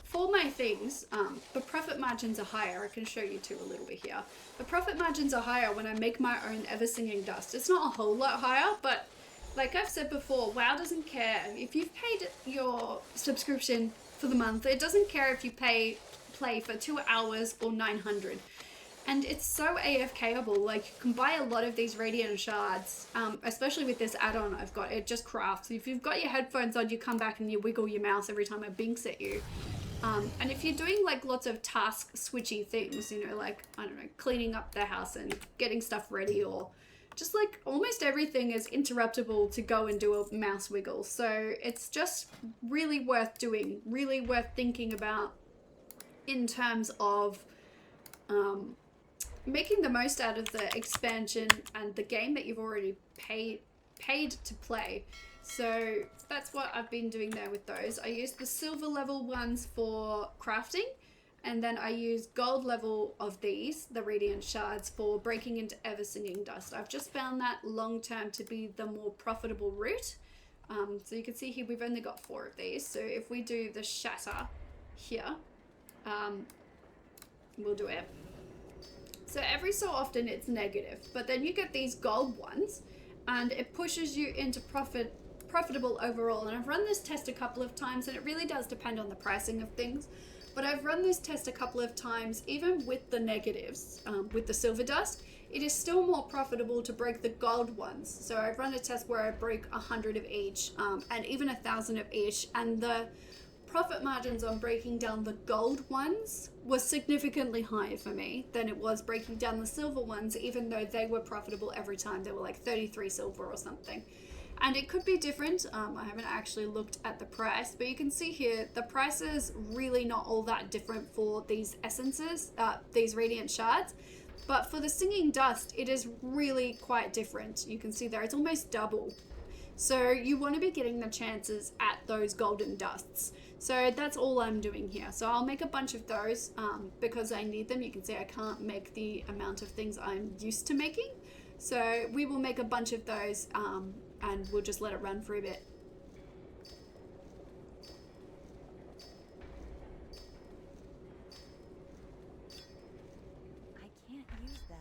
for my things, the profit margins are higher. I can show you too a little bit here. The profit margins are higher when I make my own ever-singing dust. It's not a whole lot higher, but like I've said before, WoW doesn't care. If you've paid your subscription for the month, it doesn't care if you play for 2 hours or 900. And it's so AFKable, like you can buy a lot of these radiant shards, especially with this add-on I've got, it just crafts. If you've got your headphones on, you come back and you wiggle your mouse every time it binks at you. And if you're doing like lots of task switchy things, you know, like, I don't know, cleaning up the house and getting stuff ready, or just like almost everything is interruptible to go and do a mouse wiggle. So it's just really worth doing, really worth thinking about in terms of making the most out of the expansion and the game that you've already paid to play. So that's what I've been doing there with those. I use the silver level ones for crafting, and then I use gold level of these, the radiant shards, for breaking into ever singing dust. I've just found that long term to be the more profitable route. So you can see here we've only got 4 of these. So if we do the shatter here, we'll do it. So every so often it's negative, but then you get these gold ones and it pushes you into profitable overall. And I've run this test a couple of times, and it really does depend on the pricing of things. But I've run this test a couple of times, even with the negatives, with the silver dust, it is still more profitable to break the gold ones. So I've run a test where I break 100 of each, and even 1,000 of each, and the profit margins on breaking down the gold ones was significantly higher for me than it was breaking down the silver ones, even though they were profitable every time. They were like 33 silver or something. And it could be different. I haven't actually looked at the price, but you can see here the price is really not all that different for these essences, these radiant shards. But for the singing dust, it is really quite different. You can see there, it's almost double. So you want to be getting the chances at those golden dusts. So that's all I'm doing here. So I'll make a bunch of those because I need them. You can see I can't make the amount of things I'm used to making. So we will make a bunch of those and we'll just let it run for a bit. I can't use that.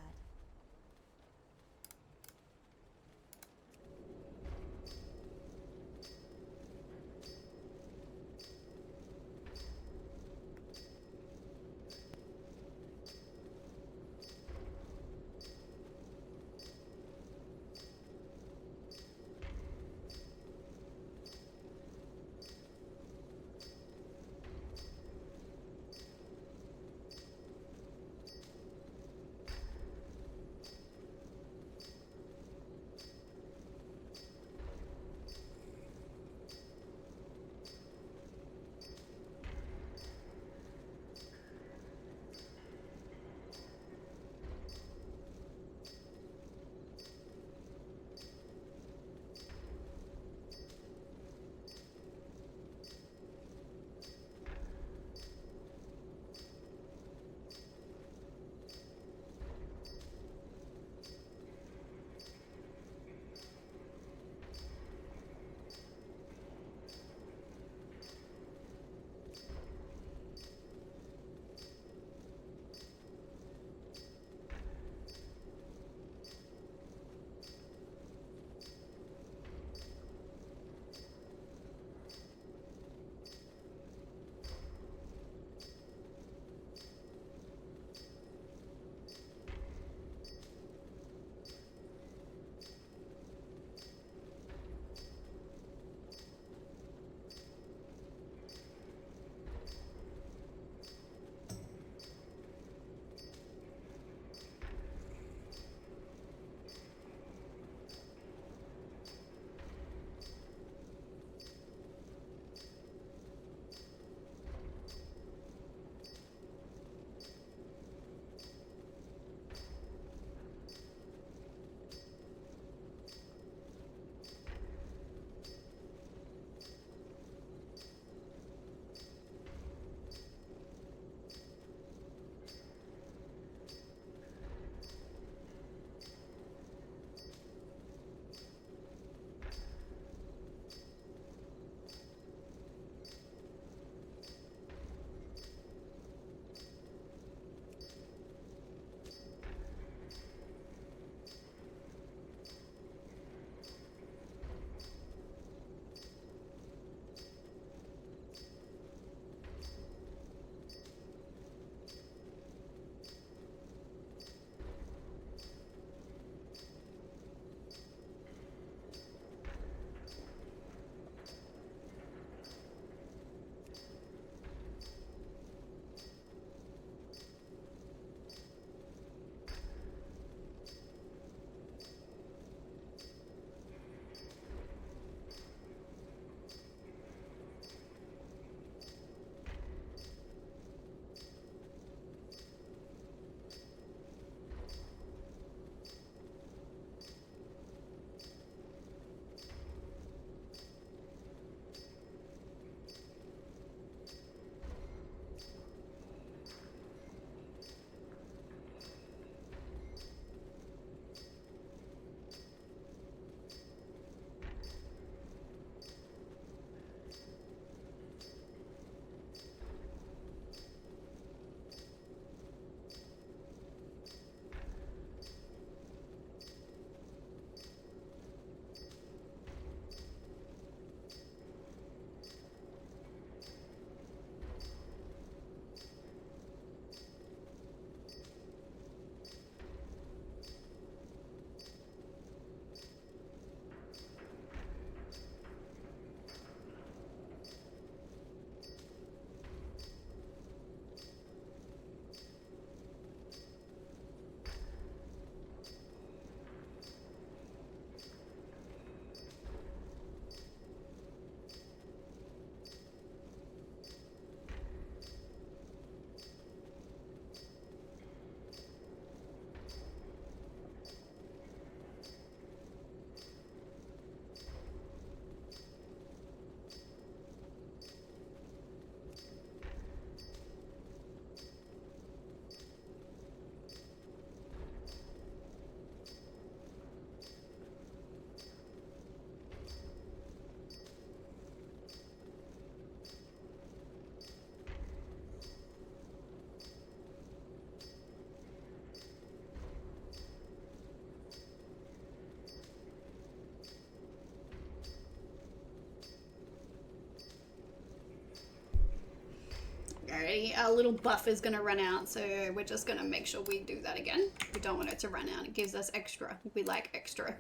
unfortunately our little buff is going to run out, so we're just going to make sure we do that again. We don't want it to run out. It gives us extra. We like extra.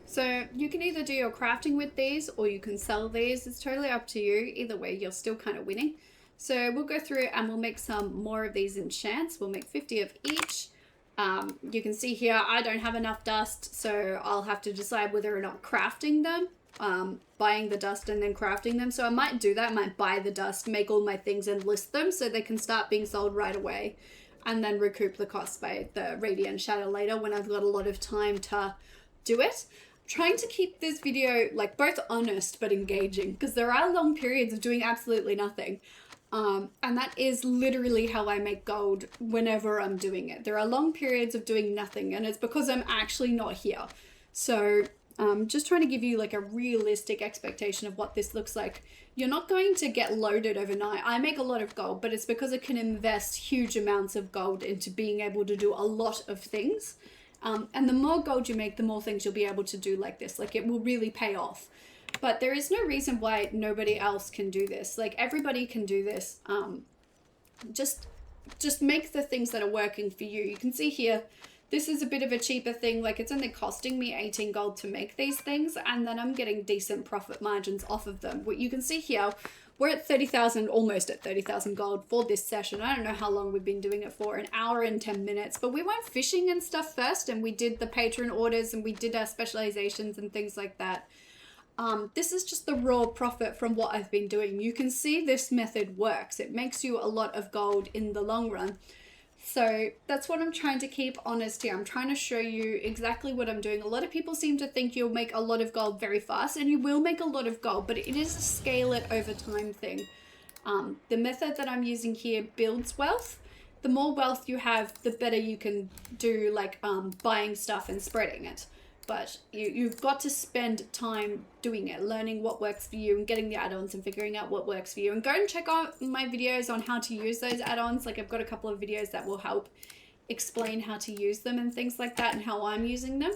So you can either do your crafting with these or you can sell these. It's totally up to you. Either way, you're still kind of winning. So we'll go through and we'll make some more of these enchants. We'll make 50 of each. You can see here, I don't have enough dust, so I'll have to decide whether or not crafting them, buying the dust and then crafting them. So I might do that. I might buy the dust, make all my things and list them so they can start being sold right away, and then recoup the cost by the Radiant Shadow later when I've got a lot of time to do it. Trying to keep this video like both honest but engaging, because there are long periods of doing absolutely nothing, and that is literally how I make gold whenever I'm doing it. There are long periods of doing nothing, and it's because I'm actually not here. So just trying to give you like a realistic expectation of what this looks like. You're not going to get loaded overnight. I make a lot of gold, but it's because I can invest huge amounts of gold into being able to do a lot of things. And the more gold you make, the more things you'll be able to do like this. Like, it will really pay off. But there is no reason why nobody else can do this. Like, everybody can do this. Just make the things that are working for you. You can see here, this is a bit of a cheaper thing. Like, it's only costing me 18 gold to make these things, and then I'm getting decent profit margins off of them. What you can see here, we're at 30,000, almost at 30,000 gold for this session. I don't know how long we've been doing it for, an hour and 10 minutes, but we went fishing and stuff first, and we did the Patron orders, and we did our specializations and things like that. This is just the raw profit from what I've been doing. You can see this method works. It makes you a lot of gold in the long run. So that's what I'm trying to keep honest here. I'm trying to show you exactly what I'm doing. A lot of people seem to think you'll make a lot of gold very fast, and you will make a lot of gold, but it is a scale it over time thing. The method that I'm using here builds wealth. The more wealth you have, the better you can do like buying stuff and spreading it. But you've got to spend time doing it, learning what works for you and getting the add-ons and figuring out what works for you. And go and check out my videos on how to use those add-ons. Like, I've got a couple of videos that will help explain how to use them and things like that and how I'm using them.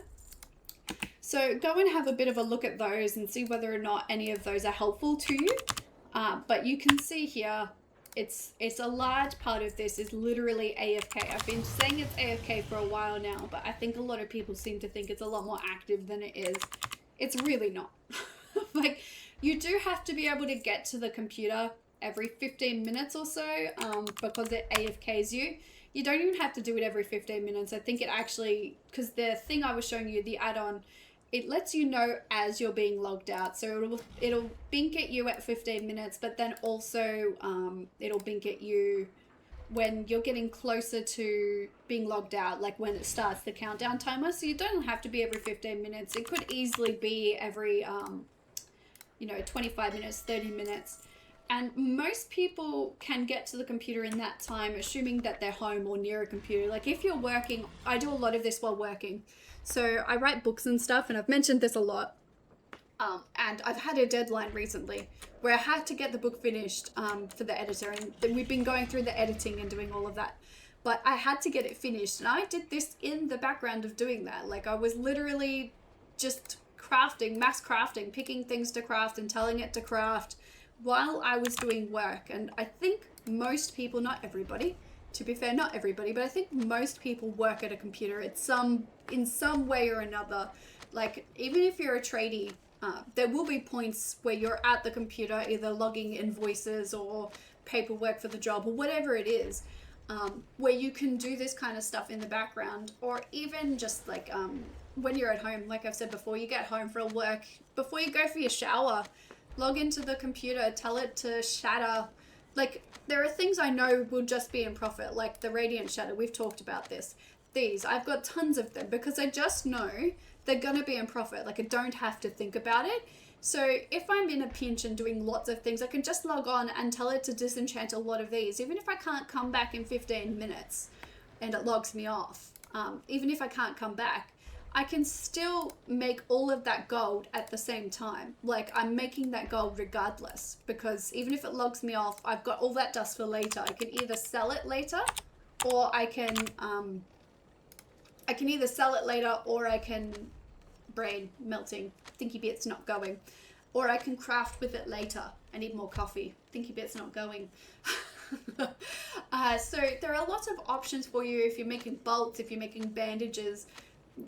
So go and have a bit of a look at those and see whether or not any of those are helpful to you. But you can see here, it's a large part of this is literally AFK. I've been saying it's AFK for a while now, but I think a lot of people seem to think it's a lot more active than it is. It's really not. Like, you do have to be able to get to the computer every 15 minutes or so, because it AFKs you. You don't even have to do it every 15 minutes. I think it actually, because the thing I was showing you, the add-on, it lets you know as you're being logged out. So it'll blink at you at 15 minutes, but then also it'll blink at you when you're getting closer to being logged out, like when it starts the countdown timer. So you don't have to be every 15 minutes. It could easily be every, 25 minutes, 30 minutes. And most people can get to the computer in that time, assuming that they're home or near a computer. Like, if you're working, I do a lot of this while working. So I write books and stuff, and I've mentioned this a lot. And I've had a deadline recently where I had to get the book finished for the editor. And we've been going through the editing and doing all of that. But I had to get it finished. And I did this in the background of doing that. Like, I was literally just crafting, mass crafting, picking things to craft and telling it to craft while I was doing work. And I think most people, not everybody, to be fair, not everybody, but I think most people work at a computer in some way or another. Like, even if you're a tradie, there will be points where you're at the computer, either logging invoices or paperwork for the job or whatever it is. where you can do this kind of stuff in the background, or even just like when you're at home, like I've said before, you get home from work, before you go for your shower, log into the computer, tell it to shatter. Like, there are things I know will just be in profit, like the Radiant Shatter. We've talked about this. These, I've got tons of them because I just know they're going to be in profit. Like, I don't have to think about it. So if I'm in a pinch and doing lots of things, I can just log on and tell it to disenchant a lot of these, even if I can't come back in 15 minutes and it logs me off. Even if I can't come back, I can still make all of that gold at the same time. Like, I'm making that gold regardless, because even if it logs me off, I've got all that dust for later. I can either sell it later, or I can either sell it later, or I can brain melting, thinky bit's not going, or I can craft with it later. I need more coffee, thinky bit's not going. So there are lots of options for you if you're making bolts, if you're making bandages,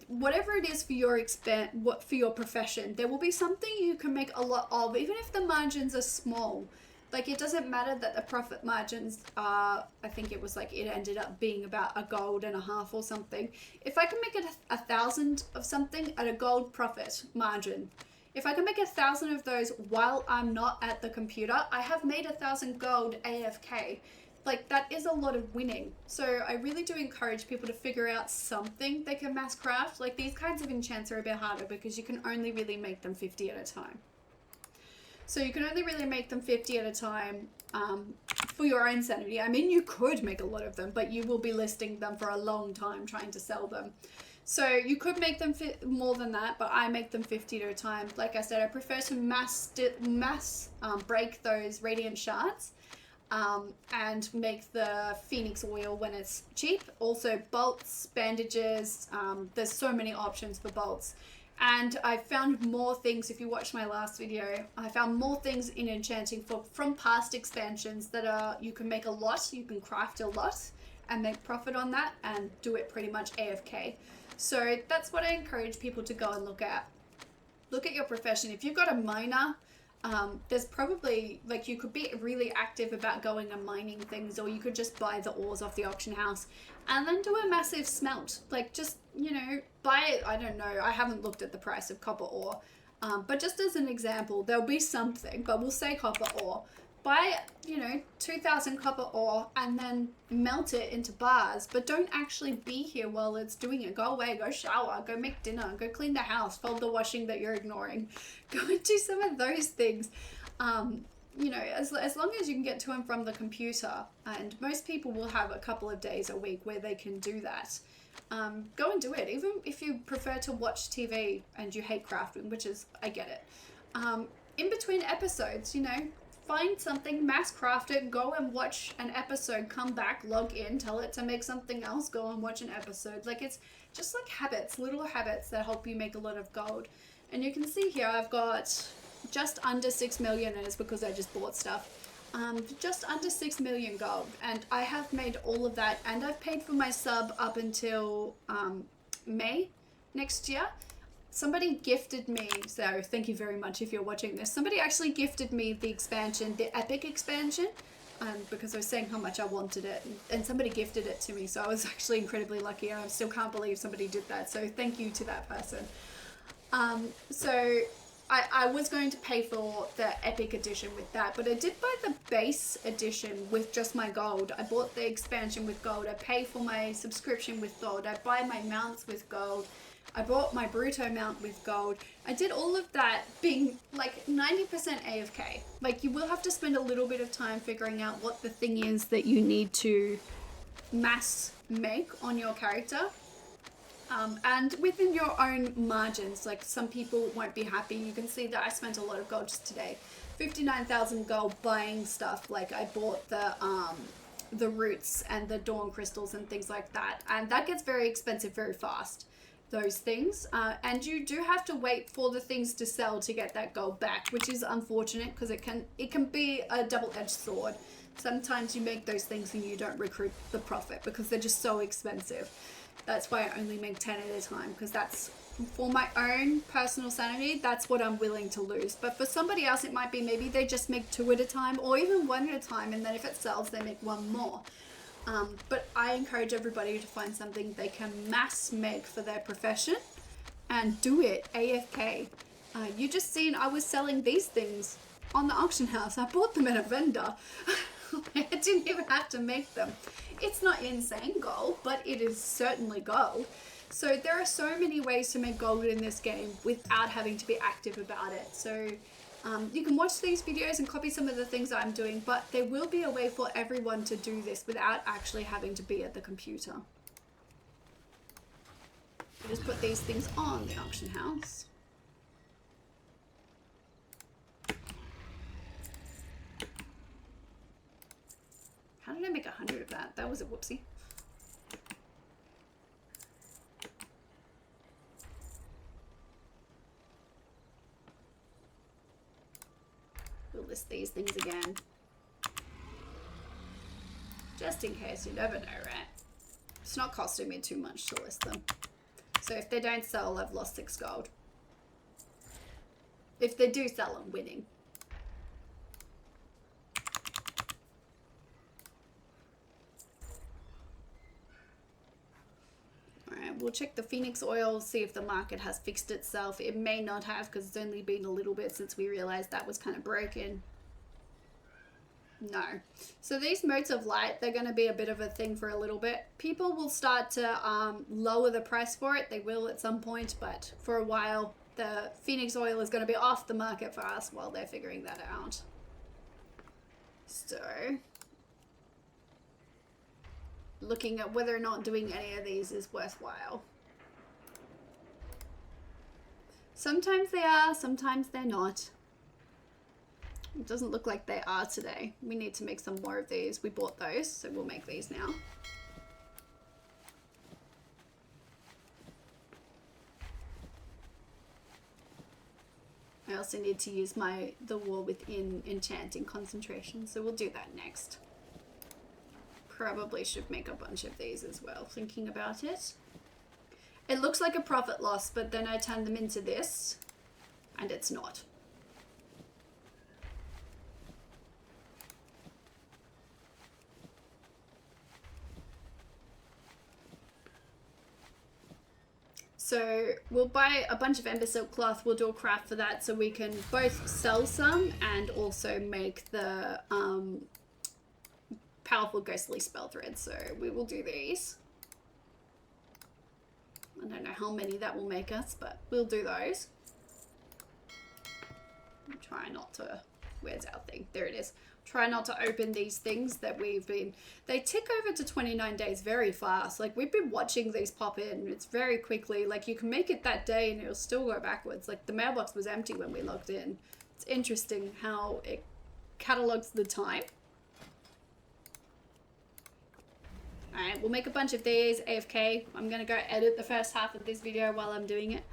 whatever it is for your for your profession. There will be something you can make a lot of, even if the margins are small. Like, it doesn't matter that the profit margins are, I think it was like, it ended up being about $1.50 or something. If I can make it 1,000 of something at a gold profit margin, if I can make 1,000 of those while I'm not at the computer, I have made 1,000 gold AFK. Like, that is a lot of winning. So I really do encourage people to figure out something they can mass craft. Like, these kinds of enchants are a bit harder because you can only really make them 50 at a time. So you can only really make them 50 at a time for your own sanity. I mean, you could make a lot of them, but you will be listing them for a long time trying to sell them. So you could make them more than that, but I make them 50 at a time. Like I said, I prefer to mass break those radiant shards and make the phoenix oil when it's cheap. Also bolts, bandages, there's so many options for bolts. And I found more things, if you watched my last video, I found more things in Enchanting from past expansions that are, you can make a lot, you can craft a lot and make profit on that and do it pretty much AFK. So that's what I encourage people to go and look at. Look at your profession. If you've got a miner, there's probably, like, you could be really active about going and mining things, or you could just buy the ores off the auction house and then do a massive smelt. Like, just, you know, buy it. I don't know, I haven't looked at the price of copper ore, but just as an example, there'll be something, but we'll say copper ore. Buy, you know, 2,000 copper ore and then melt it into bars, but don't actually be here while it's doing it. Go away, go shower, go make dinner, go clean the house, fold the washing that you're ignoring. Go and do some of those things. You know, as long as you can get to and from the computer, and most people will have a couple of days a week where they can do that. Go and do it, even if you prefer to watch TV and you hate crafting, which is, I get it. In between episodes, you know, find something, mass craft it, go and watch an episode, come back, log in, tell it to make something else, go and watch an episode. Like, it's just like habits, little habits that help you make a lot of gold. And you can see here I've got just under 6 million, and it's because I just bought stuff. Just under 6 million gold, and I have made all of that, and I've paid for my sub up until May next year. Somebody gifted me, so thank you very much if you're watching this. Somebody actually gifted me the expansion, the epic expansion, because I was saying how much I wanted it, and somebody gifted it to me, so I was actually incredibly lucky, and I still can't believe somebody did that, so thank you to that person. So I was going to pay for the epic edition with that, but I did buy the base edition with just my gold. I bought the expansion with gold. I pay for my subscription with gold. I buy my mounts with gold. I bought my Bruto mount with gold. I did all of that being like 90% AFK. Like, you will have to spend a little bit of time figuring out what the thing is that you need to mass make on your character. And within your own margins, like, some people won't be happy. You can see that I spent a lot of gold just today. 59,000 gold buying stuff. Like, I bought the roots and the dawn crystals and things like that. And that gets very expensive very fast, those things. And you do have to wait for the things to sell to get that gold back, which is unfortunate because it can be a double-edged sword. Sometimes you make those things and you don't recruit the profit because they're just so expensive. That's why I only make 10 at a time, because that's, for my own personal sanity, that's what I'm willing to lose. But for somebody else, it might be maybe they just make 2 at a time, or even 1 at a time, and then if it sells, they make 1 more. But I encourage everybody to find something they can mass make for their profession and do it AFK. You just seen I was selling these things on the auction house. I bought them at a vendor. I didn't even have to make them. It's not insane gold, but it is certainly gold. So there are so many ways to make gold in this game without having to be active about it. So you can watch these videos and copy some of the things I'm doing, but there will be a way for everyone to do this without actually having to be at the computer. You just put these things on the auction house. How did I make 100 of that? That was a whoopsie. We'll list these things again. Just in case, you never know, right? It's not costing me too much to list them. So if they don't sell, I've lost 6 gold. If they do sell, I'm winning. Alright, we'll check the Phoenix oil, see if the market has fixed itself. It may not have because it's only been a little bit since we realized that was kind of broken. No. So these modes of light, they're going to be a bit of a thing for a little bit. People will start to lower the price for it. They will at some point, but for a while, the Phoenix oil is going to be off the market for us while they're figuring that out. So, looking at whether or not doing any of these is worthwhile. Sometimes they are, sometimes they're not. It doesn't look like they are today. We need to make some more of these. We bought those, so we'll make these now. I also need to use the war within Enchanting concentration, so we'll do that next. Probably should make a bunch of these as well, thinking about it. It looks like a profit loss, but then I turn them into this, and it's not. So we'll buy a bunch of Ember Silk cloth. We'll do a craft for that so we can both sell some and also make the powerful ghostly spell thread. So we will do these. I don't know how many that will make us, but we'll do those. I'm trying not to... Where's our thing? There it is. Try not to open these things that we've been... They tick over to 29 days very fast. Like, we've been watching these pop in. It's very quickly. Like, you can make it that day and it'll still go backwards. Like, the mailbox was empty when we logged in. It's interesting how it catalogs the time. Alright, we'll make a bunch of these AFK. I'm going to go edit the first half of this video while I'm doing it.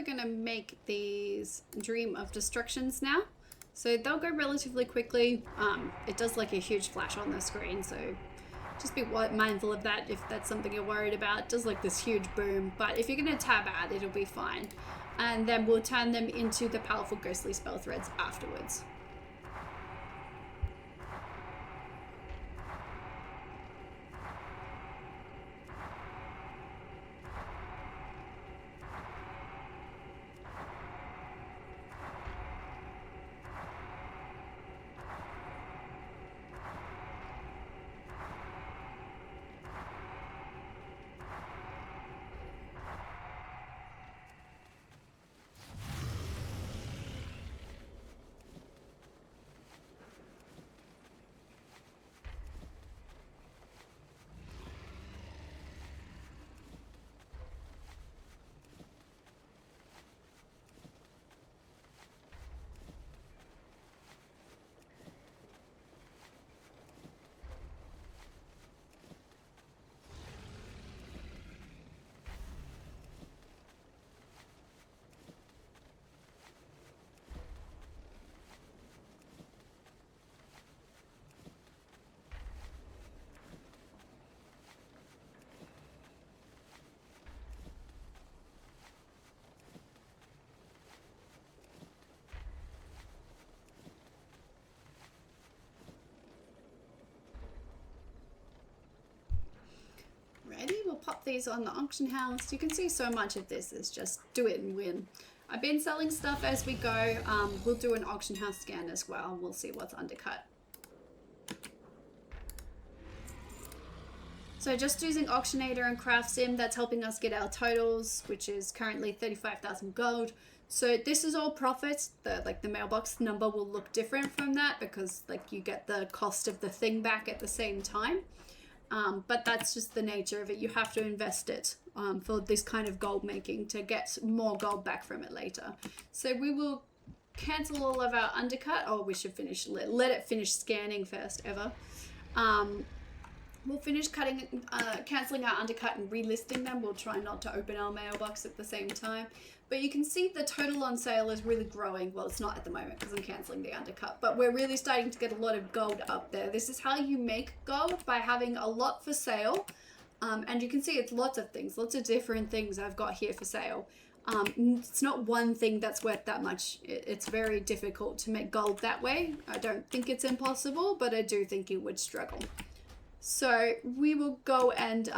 we're going to make these Dream of Destructions now. So they'll go relatively quickly. It does like a huge flash on the screen, so just be mindful of that if that's something you're worried about. It does like this huge boom, but if you're going to tab out, it'll be fine. And then we'll turn them into the powerful ghostly spell threads afterwards. Ready? We'll pop these on the auction house. You can see so much of this is just do it and win. I've been selling stuff as we go. We'll do an auction house scan as well. We'll see what's undercut. So just using Auctionator and Craft Sim, that's helping us get our totals, which is currently 35,000 gold. So this is all profits. The mailbox number will look different from that because like you get the cost of the thing back at the same time. But that's just the nature of it. You have to invest it for this kind of gold making to get more gold back from it later. So we will cancel all of our undercut. Oh, we should finish, let it finish scanning first ever. We'll finish cancelling our undercut and relisting them. We'll try not to open our mailbox at the same time. But you can see the total on sale is really growing. Well, it's not at the moment because I'm cancelling the undercut. But we're really starting to get a lot of gold up there. This is how you make gold, by having a lot for sale. And you can see it's lots of things, lots of different things I've got here for sale. It's not one thing that's worth that much. It's very difficult to make gold that way. I don't think it's impossible, but I do think you would struggle. So we will go and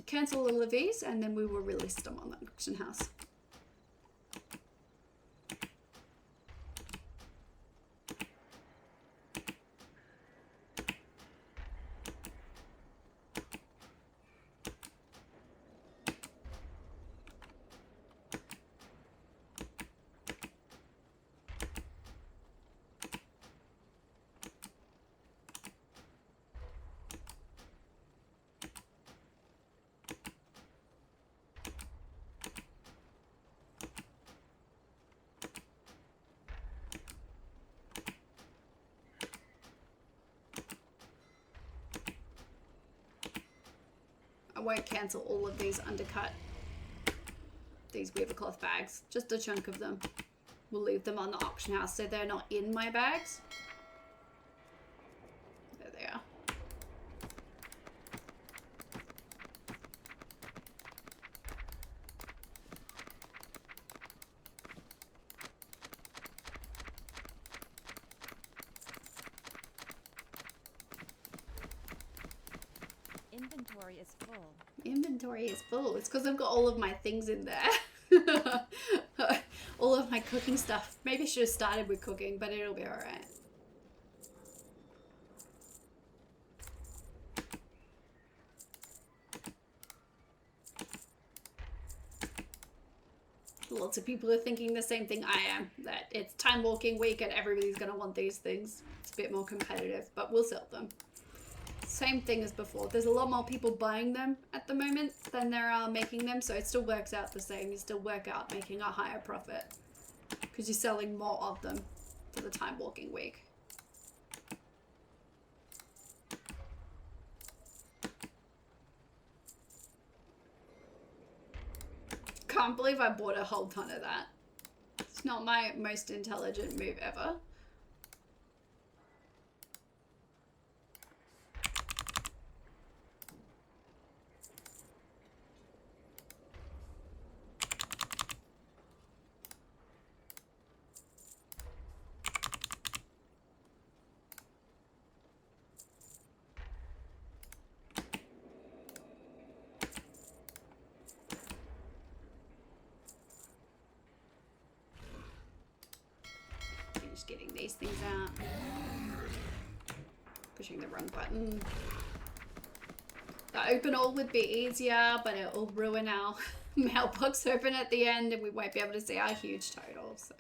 cancel all of these, and then we will relist them on the auction house. I won't cancel all of these undercut, these Weavercloth bags, just a chunk of them. We'll leave them on the auction house so they're not in my bags. There they are. Inventory is full. Inventory is full. It's because I've got all of my things in there. All of my cooking stuff. Maybe I should have started with cooking, but it'll be alright. Lots of people are thinking the same thing I am, that it's time walking week and everybody's going to want these things. It's a bit more competitive, but we'll sell them. Same thing as before. There's a lot more people buying them at the moment than there are making them, so it still works out the same. You still work out making a higher profit because you're selling more of them for the time walking week. can't believe I bought a whole ton of that. It's not my most intelligent move ever. Just getting these things out. Pushing the wrong button. The open all would be easier, but it'll ruin our mailbox open at the end and we won't be able to see our huge total, so.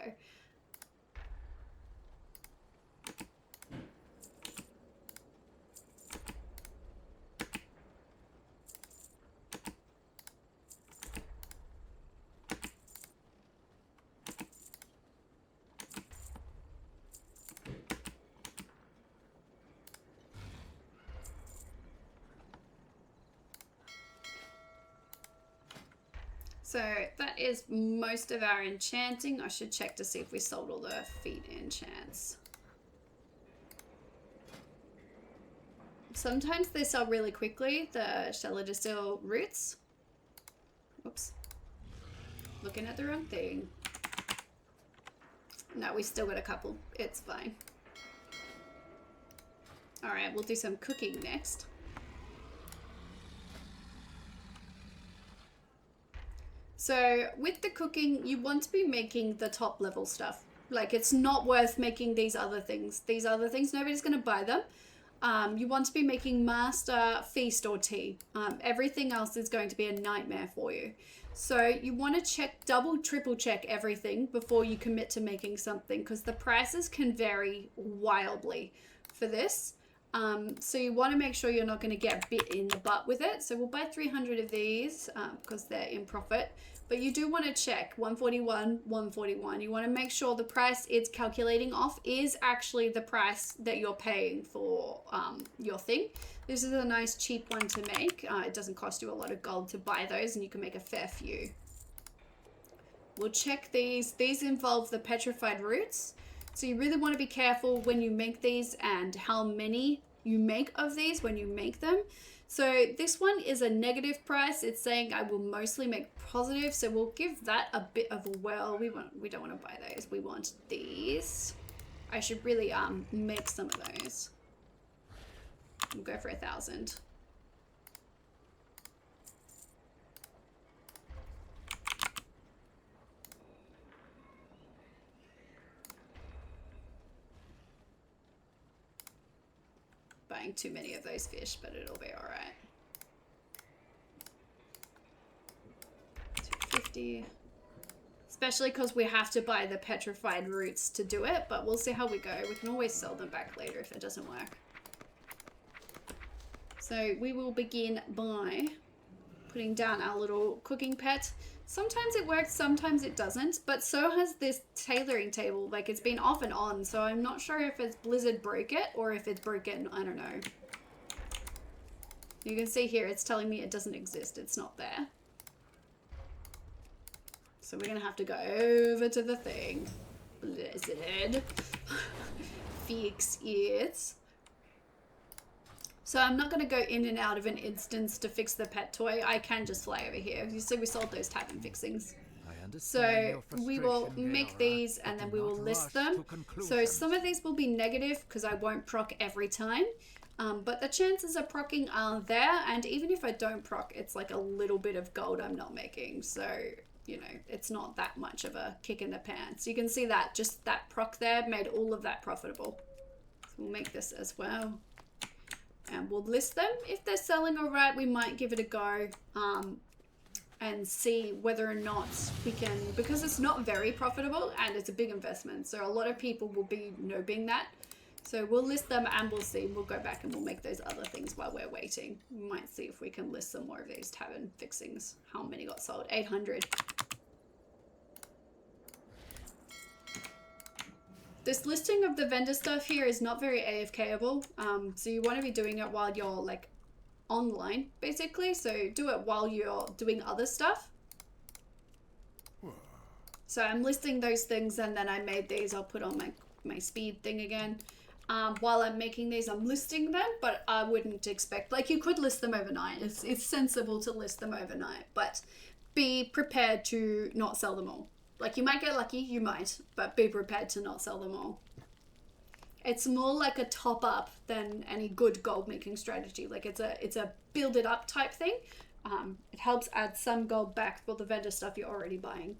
So that is most of our enchanting. I should check to see if we sold all the feat enchants. Sometimes they sell really quickly, the Shallow Distill roots. Oops. Looking at the wrong thing. No, we still got a couple. It's fine. Alright, we'll do some cooking next. So with the cooking, you want to be making the top level stuff. Like, it's not worth making these other things. These other things, nobody's going to buy them. You want to be making master, feast, or tea. Everything else is going to be a nightmare for you. So you want to check, double, triple check everything before you commit to making something, because the prices can vary wildly for this. So you want to make sure you're not going to get bit in the butt with it. So we'll buy 300 of these because they're in profit. But you do want to check 141, 141. You want to make sure the price it's calculating off is actually the price that you're paying for your thing. This is a nice cheap one to make. It doesn't cost you a lot of gold to buy those, and you can make a fair few. We'll check these. These involve the petrified roots. So you really want to be careful when you make these and how many you make of these when you make them. So this one is a negative price. It's saying I will mostly make positive. So we'll give that a bit of a whirl. We don't want to buy those. We want these. I should really make some of those. We'll go for 1,000. Buying too many of those fish, but it'll be all right. 250. Especially because we have to buy the petrified roots to do it, but we'll see how we go. We can always sell them back later if it doesn't work. So we will begin by putting down our little cooking pet. Sometimes it works, sometimes it doesn't, but so has this tailoring table. Like, it's been off and on, so I'm not sure if it's Blizzard broke it or if it's broken. I don't know. You can see here it's telling me it doesn't exist. It's not there. So we're gonna have to go over to the thing. Blizzard. Fix it. So I'm not going to go in and out of an instance to fix the pet toy. I can just fly over here. You see we sold those tavern fixings. So we will make these and then we will list them. So some of these will be negative because I won't proc every time. But the chances of procking are there. And even if I don't proc, it's like a little bit of gold I'm not making. So, you know, it's not that much of a kick in the pants. You can see that just that proc there made all of that profitable. So we'll make this as well. And we'll list them. If they're selling all right, we might give it a go and see whether or not we can, because it's not very profitable and it's a big investment. So a lot of people will be nobing that. So we'll list them and we'll see. We'll go back and we'll make those other things while we're waiting. We might see if we can list some more of these tavern fixings. How many got sold? 800. This listing of the vendor stuff here is not very AFK-able. So you want to be doing it while you're like online, basically. So do it while you're doing other stuff. So I'm listing those things, and then I made these. I'll put on my speed thing again. While I'm making these, I'm listing them, but I wouldn't expect, like, you could list them overnight. It's sensible to list them overnight, but be prepared to not sell them all. Like, you might get lucky, you might, but be prepared to not sell them all. It's more like a top up than any good gold making strategy. Like, it's a build it up type thing. It helps add some gold back for the vendor stuff you're already buying.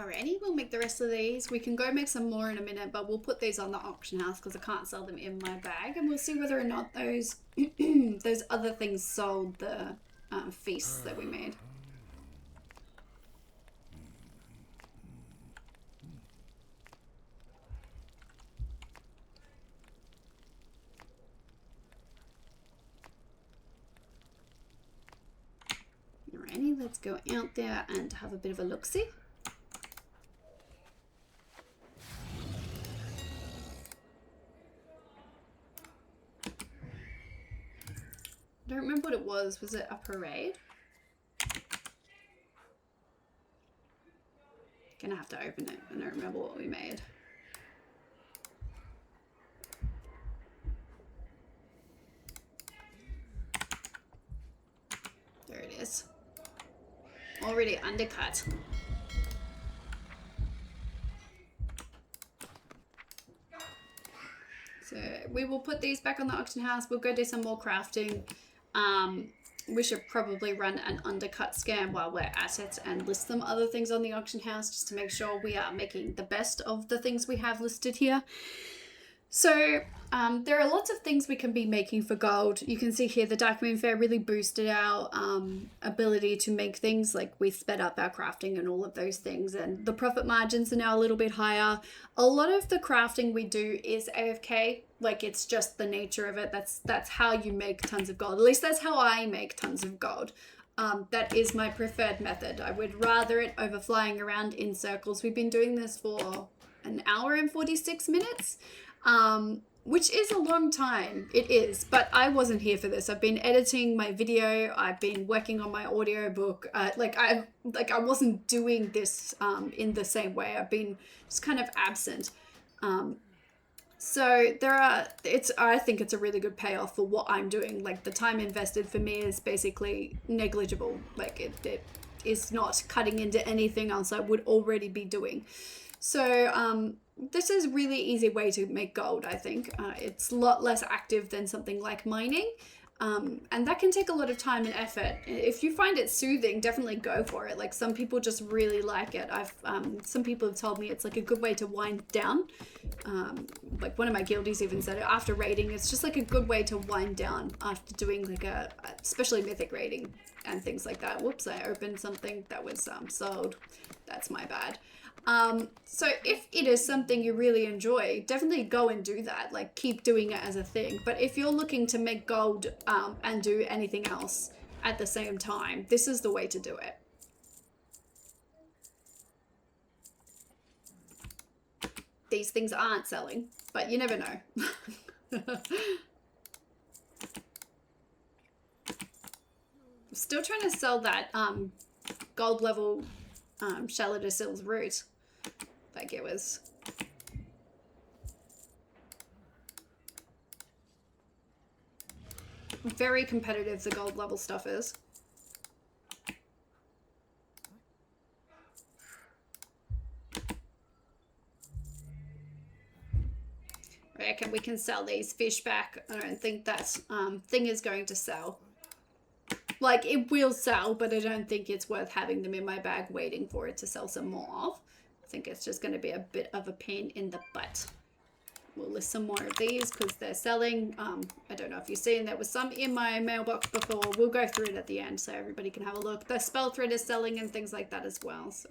Alrighty, we'll make the rest of these. We can go make some more in a minute, but we'll put these on the auction house because I can't sell them in my bag, and we'll see whether or not those those other things sold the feasts that we made. Alrighty, let's go out there and have a bit of a look-see. I don't remember what it was. Was it a parade? Gonna have to open it. I don't remember what we made. There it is. Already undercut. So we will put these back on the auction house. We'll go do some more crafting. We should probably run an undercut scan while we're at it and list some other things on the auction house just to make sure we are making the best of the things we have listed here. So there are lots of things we can be making for gold. You can see here the Darkmoon Faire really boosted our ability to make things, like we sped up our crafting and all of those things, and the profit margins are now a little bit higher. A lot of the crafting we do is AFK, like it's just the nature of it. That's how you make tons of gold. At least that's how I make tons of gold. That is my preferred method. I would rather it over flying around in circles. We've been doing this for an hour and 46 minutes. Which is a long time. It is, but I wasn't here for this. I've been editing my video. I've been working on my audiobook. I wasn't doing this in the same way. I've been just kind of absent. So I think it's a really good payoff for what I'm doing. Like the time invested for me is basically negligible. Like it is not cutting into anything else I would already be doing. So this is a really easy way to make gold, I think. It's a lot less active than something like mining. And that can take a lot of time and effort. If you find it soothing, definitely go for it. Like some people just really like it. Some people have told me it's like a good way to wind down. Like one of my guildies even said it after raiding. It's just like a good way to wind down after doing like especially mythic raiding and things like that. Whoops, I opened something that was sold. That's my bad. So if it is something you really enjoy, definitely go and do that. Like keep doing it as a thing. But if you're looking to make gold and do anything else at the same time, this is the way to do it. These things aren't selling, but you never know. I'm still trying to sell that gold level Shallow to Sills root. Like it was very competitive, the gold level stuff is. I reckon we can sell these fish back. I don't think that thing is going to sell. Like it will sell, but I don't think it's worth having them in my bag waiting for it to sell some more of. I think it's just going to be a bit of a pain in the butt. We'll list some more of these because they're selling. I don't know if you've seen, there was some in my mailbox before. We'll go through it at the end so everybody can have a look. The Spellthread is selling and things like that as well. So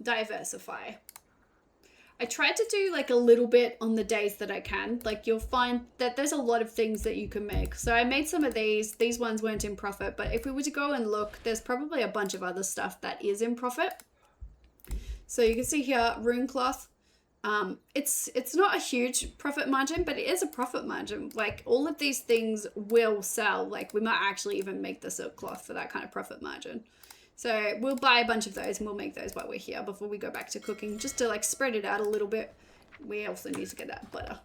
diversify. I tried to do like a little bit on the days that I can. Like you'll find that there's a lot of things that you can make. So I made some of these. These ones weren't in profit, but if we were to go and look, there's probably a bunch of other stuff that is in profit. So you can see here, rune cloth. It's not a huge profit margin, but it is a profit margin. Like all of these things will sell. Like we might actually even make the silk cloth for that kind of profit margin. So we'll buy a bunch of those and we'll make those while we're here before we go back to cooking, just to like spread it out a little bit. We also need to get that butter.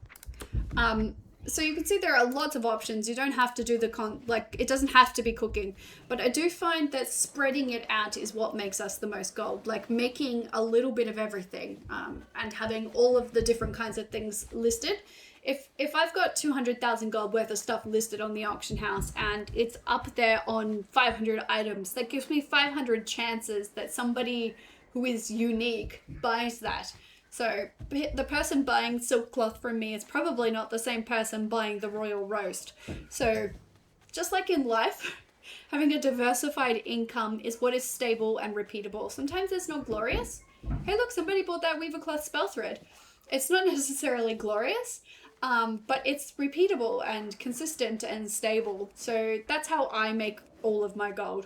So you can see there are lots of options. You don't have to do it doesn't have to be cooking. But I do find that spreading it out is what makes us the most gold. Like making a little bit of everything, and having all of the different kinds of things listed. If I've got 200,000 gold worth of stuff listed on the auction house and it's up there on 500 items, that gives me 500 chances that somebody who is unique buys that. So the person buying silk cloth from me is probably not the same person buying the royal roast. So just like in life, having a diversified income is what is stable and repeatable. Sometimes it's not glorious. Hey, look, somebody bought that weaver cloth spellthread. It's not necessarily glorious, but it's repeatable and consistent and stable. So that's how I make all of my gold.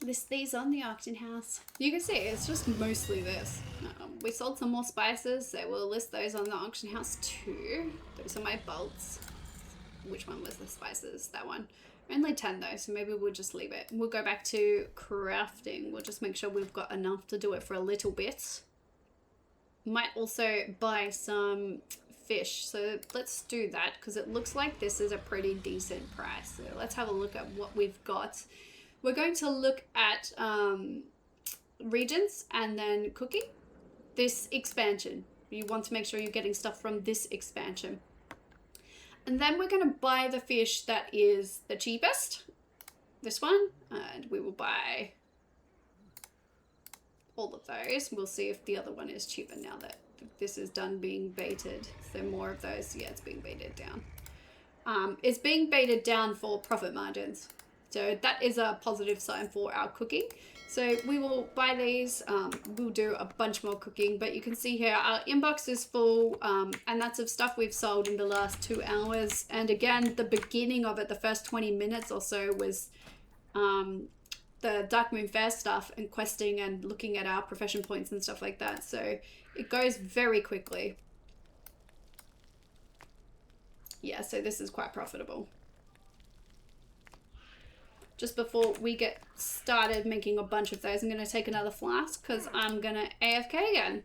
list these on the auction house. You can see it's just mostly this. We sold some more spices, so we'll list those on the auction house too. Those are my bolts. Which one was the spices? That one. Only 10 though, so maybe we'll just leave it. We'll go back to crafting. We'll just make sure we've got enough to do it for a little bit. Might also buy some fish, so let's do that because it looks like this is a pretty decent price. So let's have a look at what we've got. We're going to look at regions and then cooking. This expansion, you want to make sure you're getting stuff from this expansion. And then we're going to buy the fish that is the cheapest, this one, and we will buy all of those. We'll see if the other one is cheaper now that this is done being baited. So more of those, yeah, it's being baited down. It's being baited down for profit margins. So that is a positive sign for our cooking. So we will buy these, we'll do a bunch more cooking, but you can see here our inbox is full, and that's of stuff we've sold in the last 2 hours. And again, the beginning of it, the first 20 minutes or so was the Darkmoon Faire stuff and questing and looking at our profession points and stuff like that. So it goes very quickly. Yeah, so this is quite profitable. Just before we get started making a bunch of those, I'm going to take another flask because I'm going to AFK again.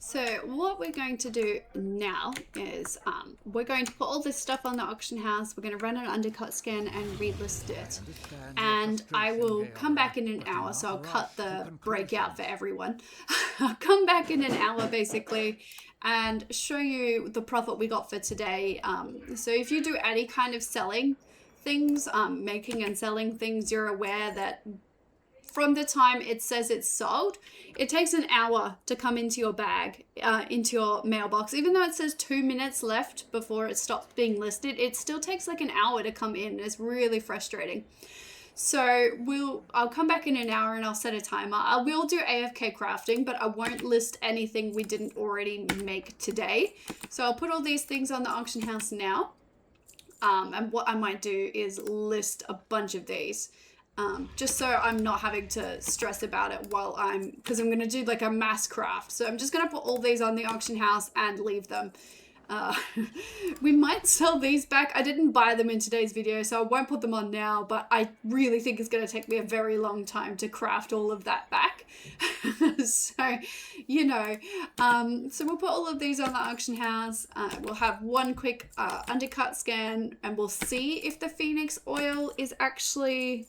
So what we're going to do now is we're going to put all this stuff on the auction house. We're going to run an undercut scan and relist it. And I will come back in an hour, so I'll cut the break out for everyone. I'll come back in an hour basically and show you the profit we got for today. So if you do any kind of selling things, making and selling things, you're aware that from the time it says it's sold, it takes an hour to come into your bag, into your mailbox. Even though it says 2 minutes left before it stops being listed, it still takes like an hour to come in. It's really frustrating. So I'll come back in an hour and I'll set a timer. I will do AFK crafting, but I won't list anything we didn't already make today. So I'll put all these things on the auction house now. And what I might do is list a bunch of these. Just so I'm not having to stress about it because I'm going to do like a mass craft. So I'm just going to put all these on the auction house and leave them. We might sell these back. I didn't buy them in today's video, so I won't put them on now, but I really think it's going to take me a very long time to craft all of that back. So, you know, so we'll put all of these on the auction house. We'll have one quick undercut scan and we'll see if the Phoenix oil is actually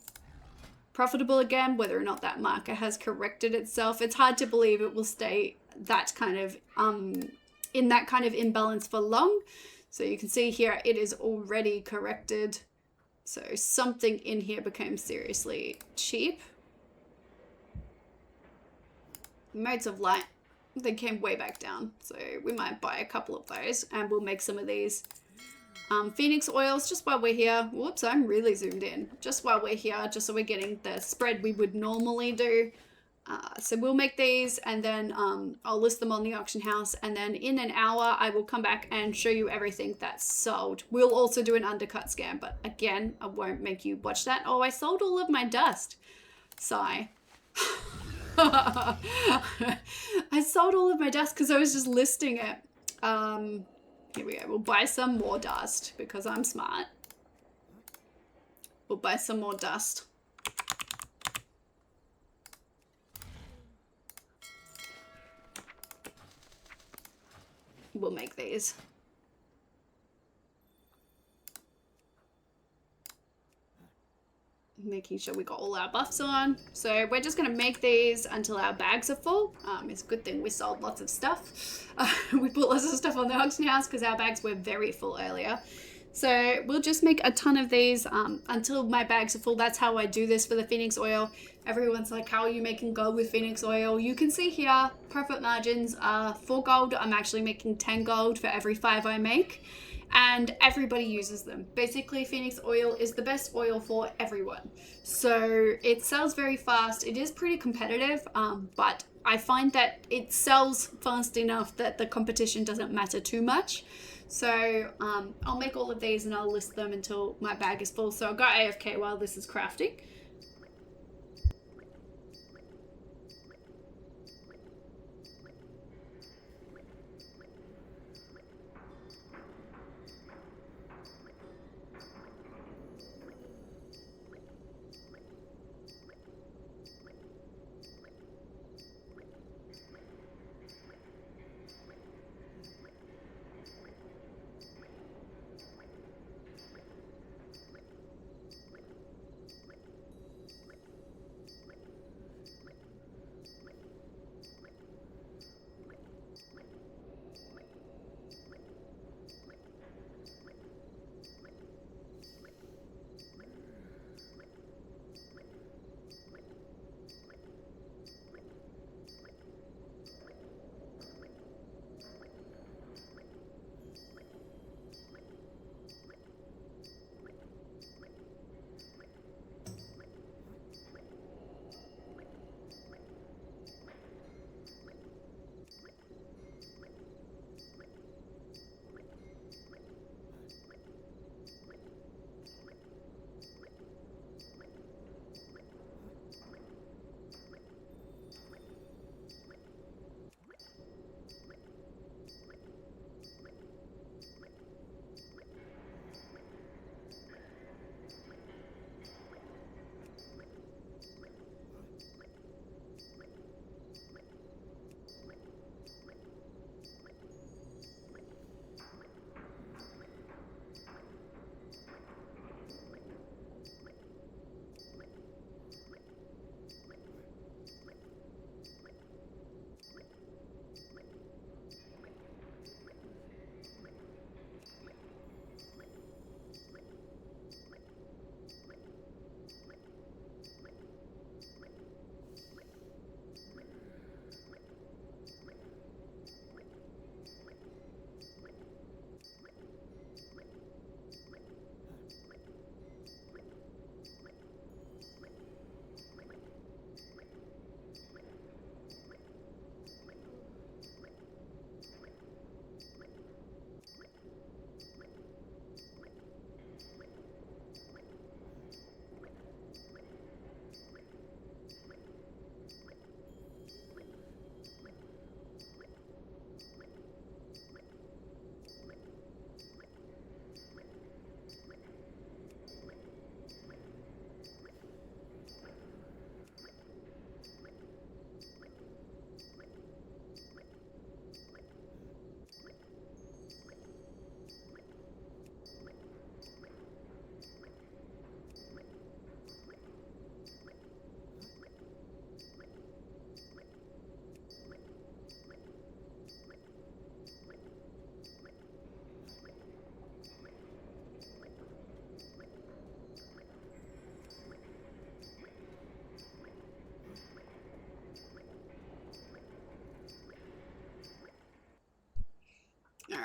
profitable again, whether or not that marker has corrected itself. It's hard to believe it will stay that kind of in that kind of imbalance for long. So you can see here it is already corrected. So something in here became seriously cheap. Modes of light, they came way back down. So we might buy a couple of those and we'll make some of these. Phoenix oils, just while we're here. Whoops, I'm really zoomed in. Just while we're here, just so we're getting the spread we would normally do. So we'll make these and then I'll list them on the auction house, and then in an hour I will come back and show you everything that's sold. We'll also do an undercut scan, but again, I won't make you watch that. Oh, I sold all of my dust. Sigh. I sold all of my dust because I was just listing it. Here we go. We'll buy some more dust because I'm smart. We'll buy some more dust. We'll make these. Making sure we got all our buffs on. So we're just going to make these until our bags are full. It's a good thing we sold lots of stuff. We put lots of stuff on the auction house because our bags were very full earlier. So we'll just make a ton of these until my bags are full. That's how I do this for the Phoenix oil. Everyone's like, how are you making gold with Phoenix oil? You can see here, profit margins are 4 gold. I'm actually making 10 gold for every 5 I make. And everybody uses them. Basically, Phoenix oil is the best oil for everyone. So it sells very fast. It is pretty competitive, but I find that it sells fast enough that the competition doesn't matter too much. So I'll make all of these and I'll list them until my bag is full. So I'll go AFK while this is crafting.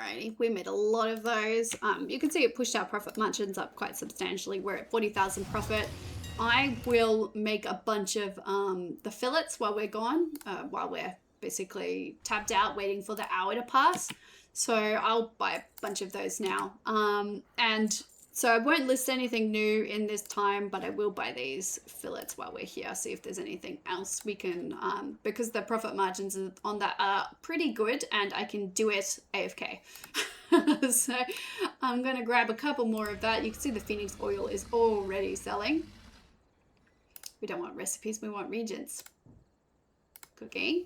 Alrighty, we made a lot of those. You can see it pushed our profit margins up quite substantially. We're at 40,000 profit. I will make a bunch of the fillets while we're gone, while we're basically tapped out waiting for the hour to pass. So I'll buy a bunch of those now. And so I won't list anything new in this time, but I will buy these fillets while we're here, see if there's anything else we can, because the profit margins on that are pretty good and I can do it AFK. So I'm going to grab a couple more of that. You can see the Phoenix oil is already selling. We don't want recipes, we want regions. Cooking.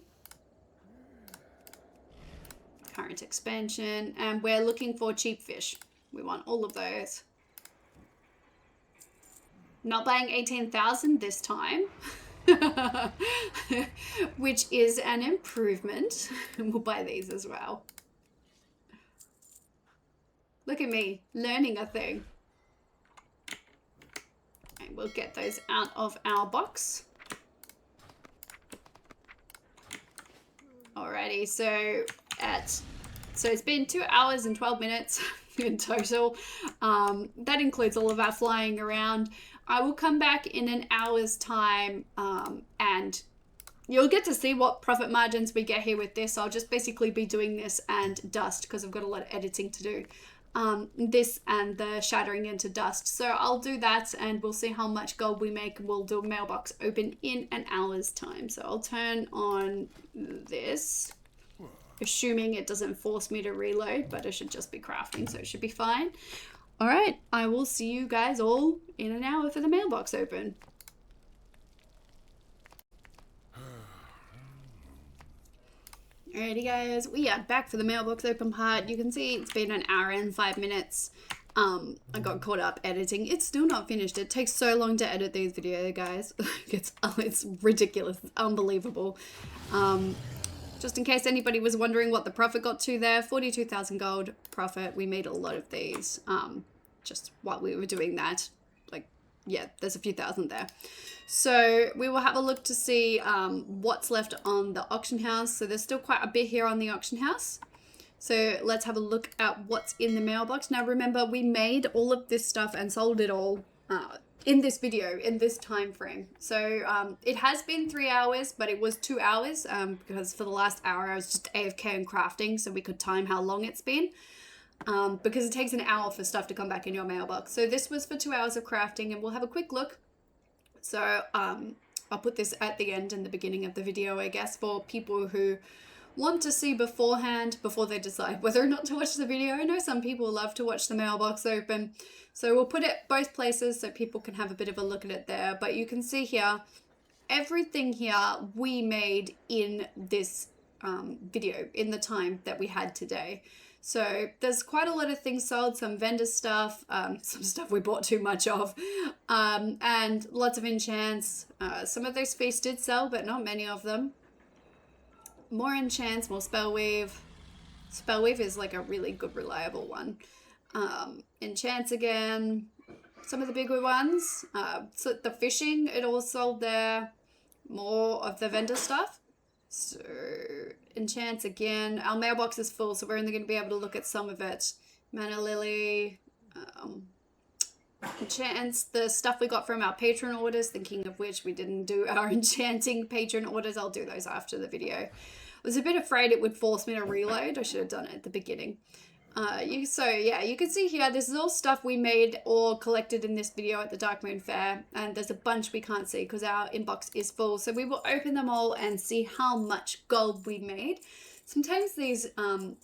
Current expansion, and we're looking for cheap fish. We want all of those. Not buying 18,000 this time, which is an improvement. We'll buy these as well. Look at me, learning a thing. Okay, we'll get those out of our box. Alrighty, so it's been 2 hours and 12 minutes in total. That includes all of our flying around. I will come back in an hour's time, and you'll get to see what profit margins we get here with this. I'll just basically be doing this and dust because I've got a lot of editing to do. This and the shattering into dust. So I'll do that and we'll see how much gold we make. We'll do a mailbox open in an hour's time. So I'll turn on this, assuming it doesn't force me to reload, but it should just be crafting, so it should be fine. All right, I will see you guys all in an hour for the mailbox open. Alrighty guys, we are back for the mailbox open part. You can see it's been an hour and 5 minutes. I got caught up editing. It's still not finished. It takes so long to edit these videos, guys. It's ridiculous. It's unbelievable. Just in case anybody was wondering what the profit got to there, 42,000 gold profit. We made a lot of these just while we were doing that. Like, yeah, there's a few thousand there. So we will have a look to see what's left on the auction house. So there's still quite a bit here on the auction house. So let's have a look at what's in the mailbox. Now remember, we made all of this stuff and sold it all in this video, in this time frame. So it has been 3 hours, but it was 2 hours because for the last hour I was just AFK and crafting, so we could time how long it's been. Because it takes an hour for stuff to come back in your mailbox. So this was for 2 hours of crafting, and we'll have a quick look. So I'll put this at the end and the beginning of the video, I guess, for people who want to see beforehand before they decide whether or not to watch the video. I know some people love to watch the mailbox open, so we'll put it both places so people can have a bit of a look at it there. But you can see here, everything here we made in this video in the time that we had today. So there's quite a lot of things sold, some vendor stuff, some stuff we bought too much of, and lots of enchants. Some of those feasts did sell, but not many of them. More enchants, more spellweave. Spellweave is like a really good, reliable one. Enchants again, some of the bigger ones. So the fishing, it all sold there. More of the vendor stuff. So enchants again. Our mailbox is full, so we're only going to be able to look at some of it. Mana Lily, enchants, the stuff we got from our Patron orders, thinking of which we didn't do our enchanting Patron orders. I'll do those after the video. I was a bit afraid it would force me to reload. I should have done it at the beginning. So yeah, you can see here, this is all stuff we made or collected in this video at the Darkmoon Faire, and there's a bunch we can't see because our inbox is full. So we will open them all and see how much gold we made. Sometimes these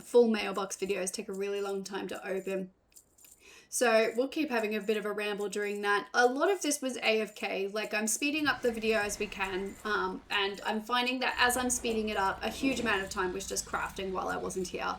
full mailbox videos take a really long time to open. So we'll keep having a bit of a ramble during that. A lot of this was AFK, like I'm speeding up the video as we can, and I'm finding that as I'm speeding it up, a huge amount of time was just crafting while I wasn't here.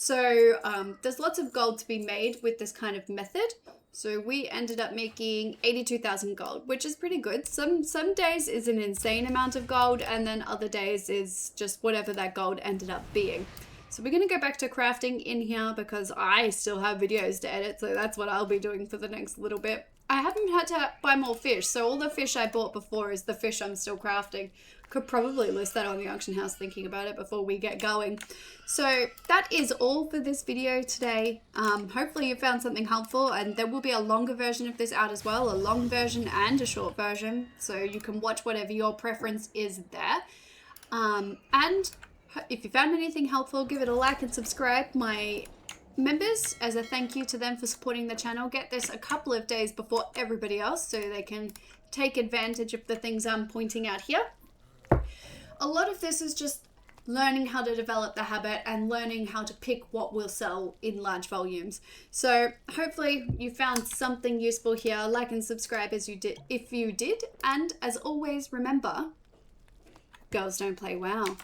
So there's lots of gold to be made with this kind of method. So we ended up making 82,000 gold, which is pretty good. Some days is an insane amount of gold, and then other days is just whatever that gold ended up being. So we're going to go back to crafting in here because I still have videos to edit, so that's what I'll be doing for the next little bit. I haven't had to buy more fish, so all the fish I bought before is the fish I'm still crafting. Could probably list that on the auction house thinking about it before we get going. So that is all for this video today. Hopefully you found something helpful, and there will be a longer version of this out as well, a long version and a short version, so you can watch whatever your preference is there. And if you found anything helpful, give it a like and subscribe. My members, as a thank you to them for supporting the channel, get this a couple of days before everybody else so they can take advantage of the things I'm pointing out here. A lot of this is just learning how to develop the habit and learning how to pick what will sell in large volumes. So hopefully you found something useful here. Like and subscribe as you did if you did, and as always, remember, girls don't play WoW.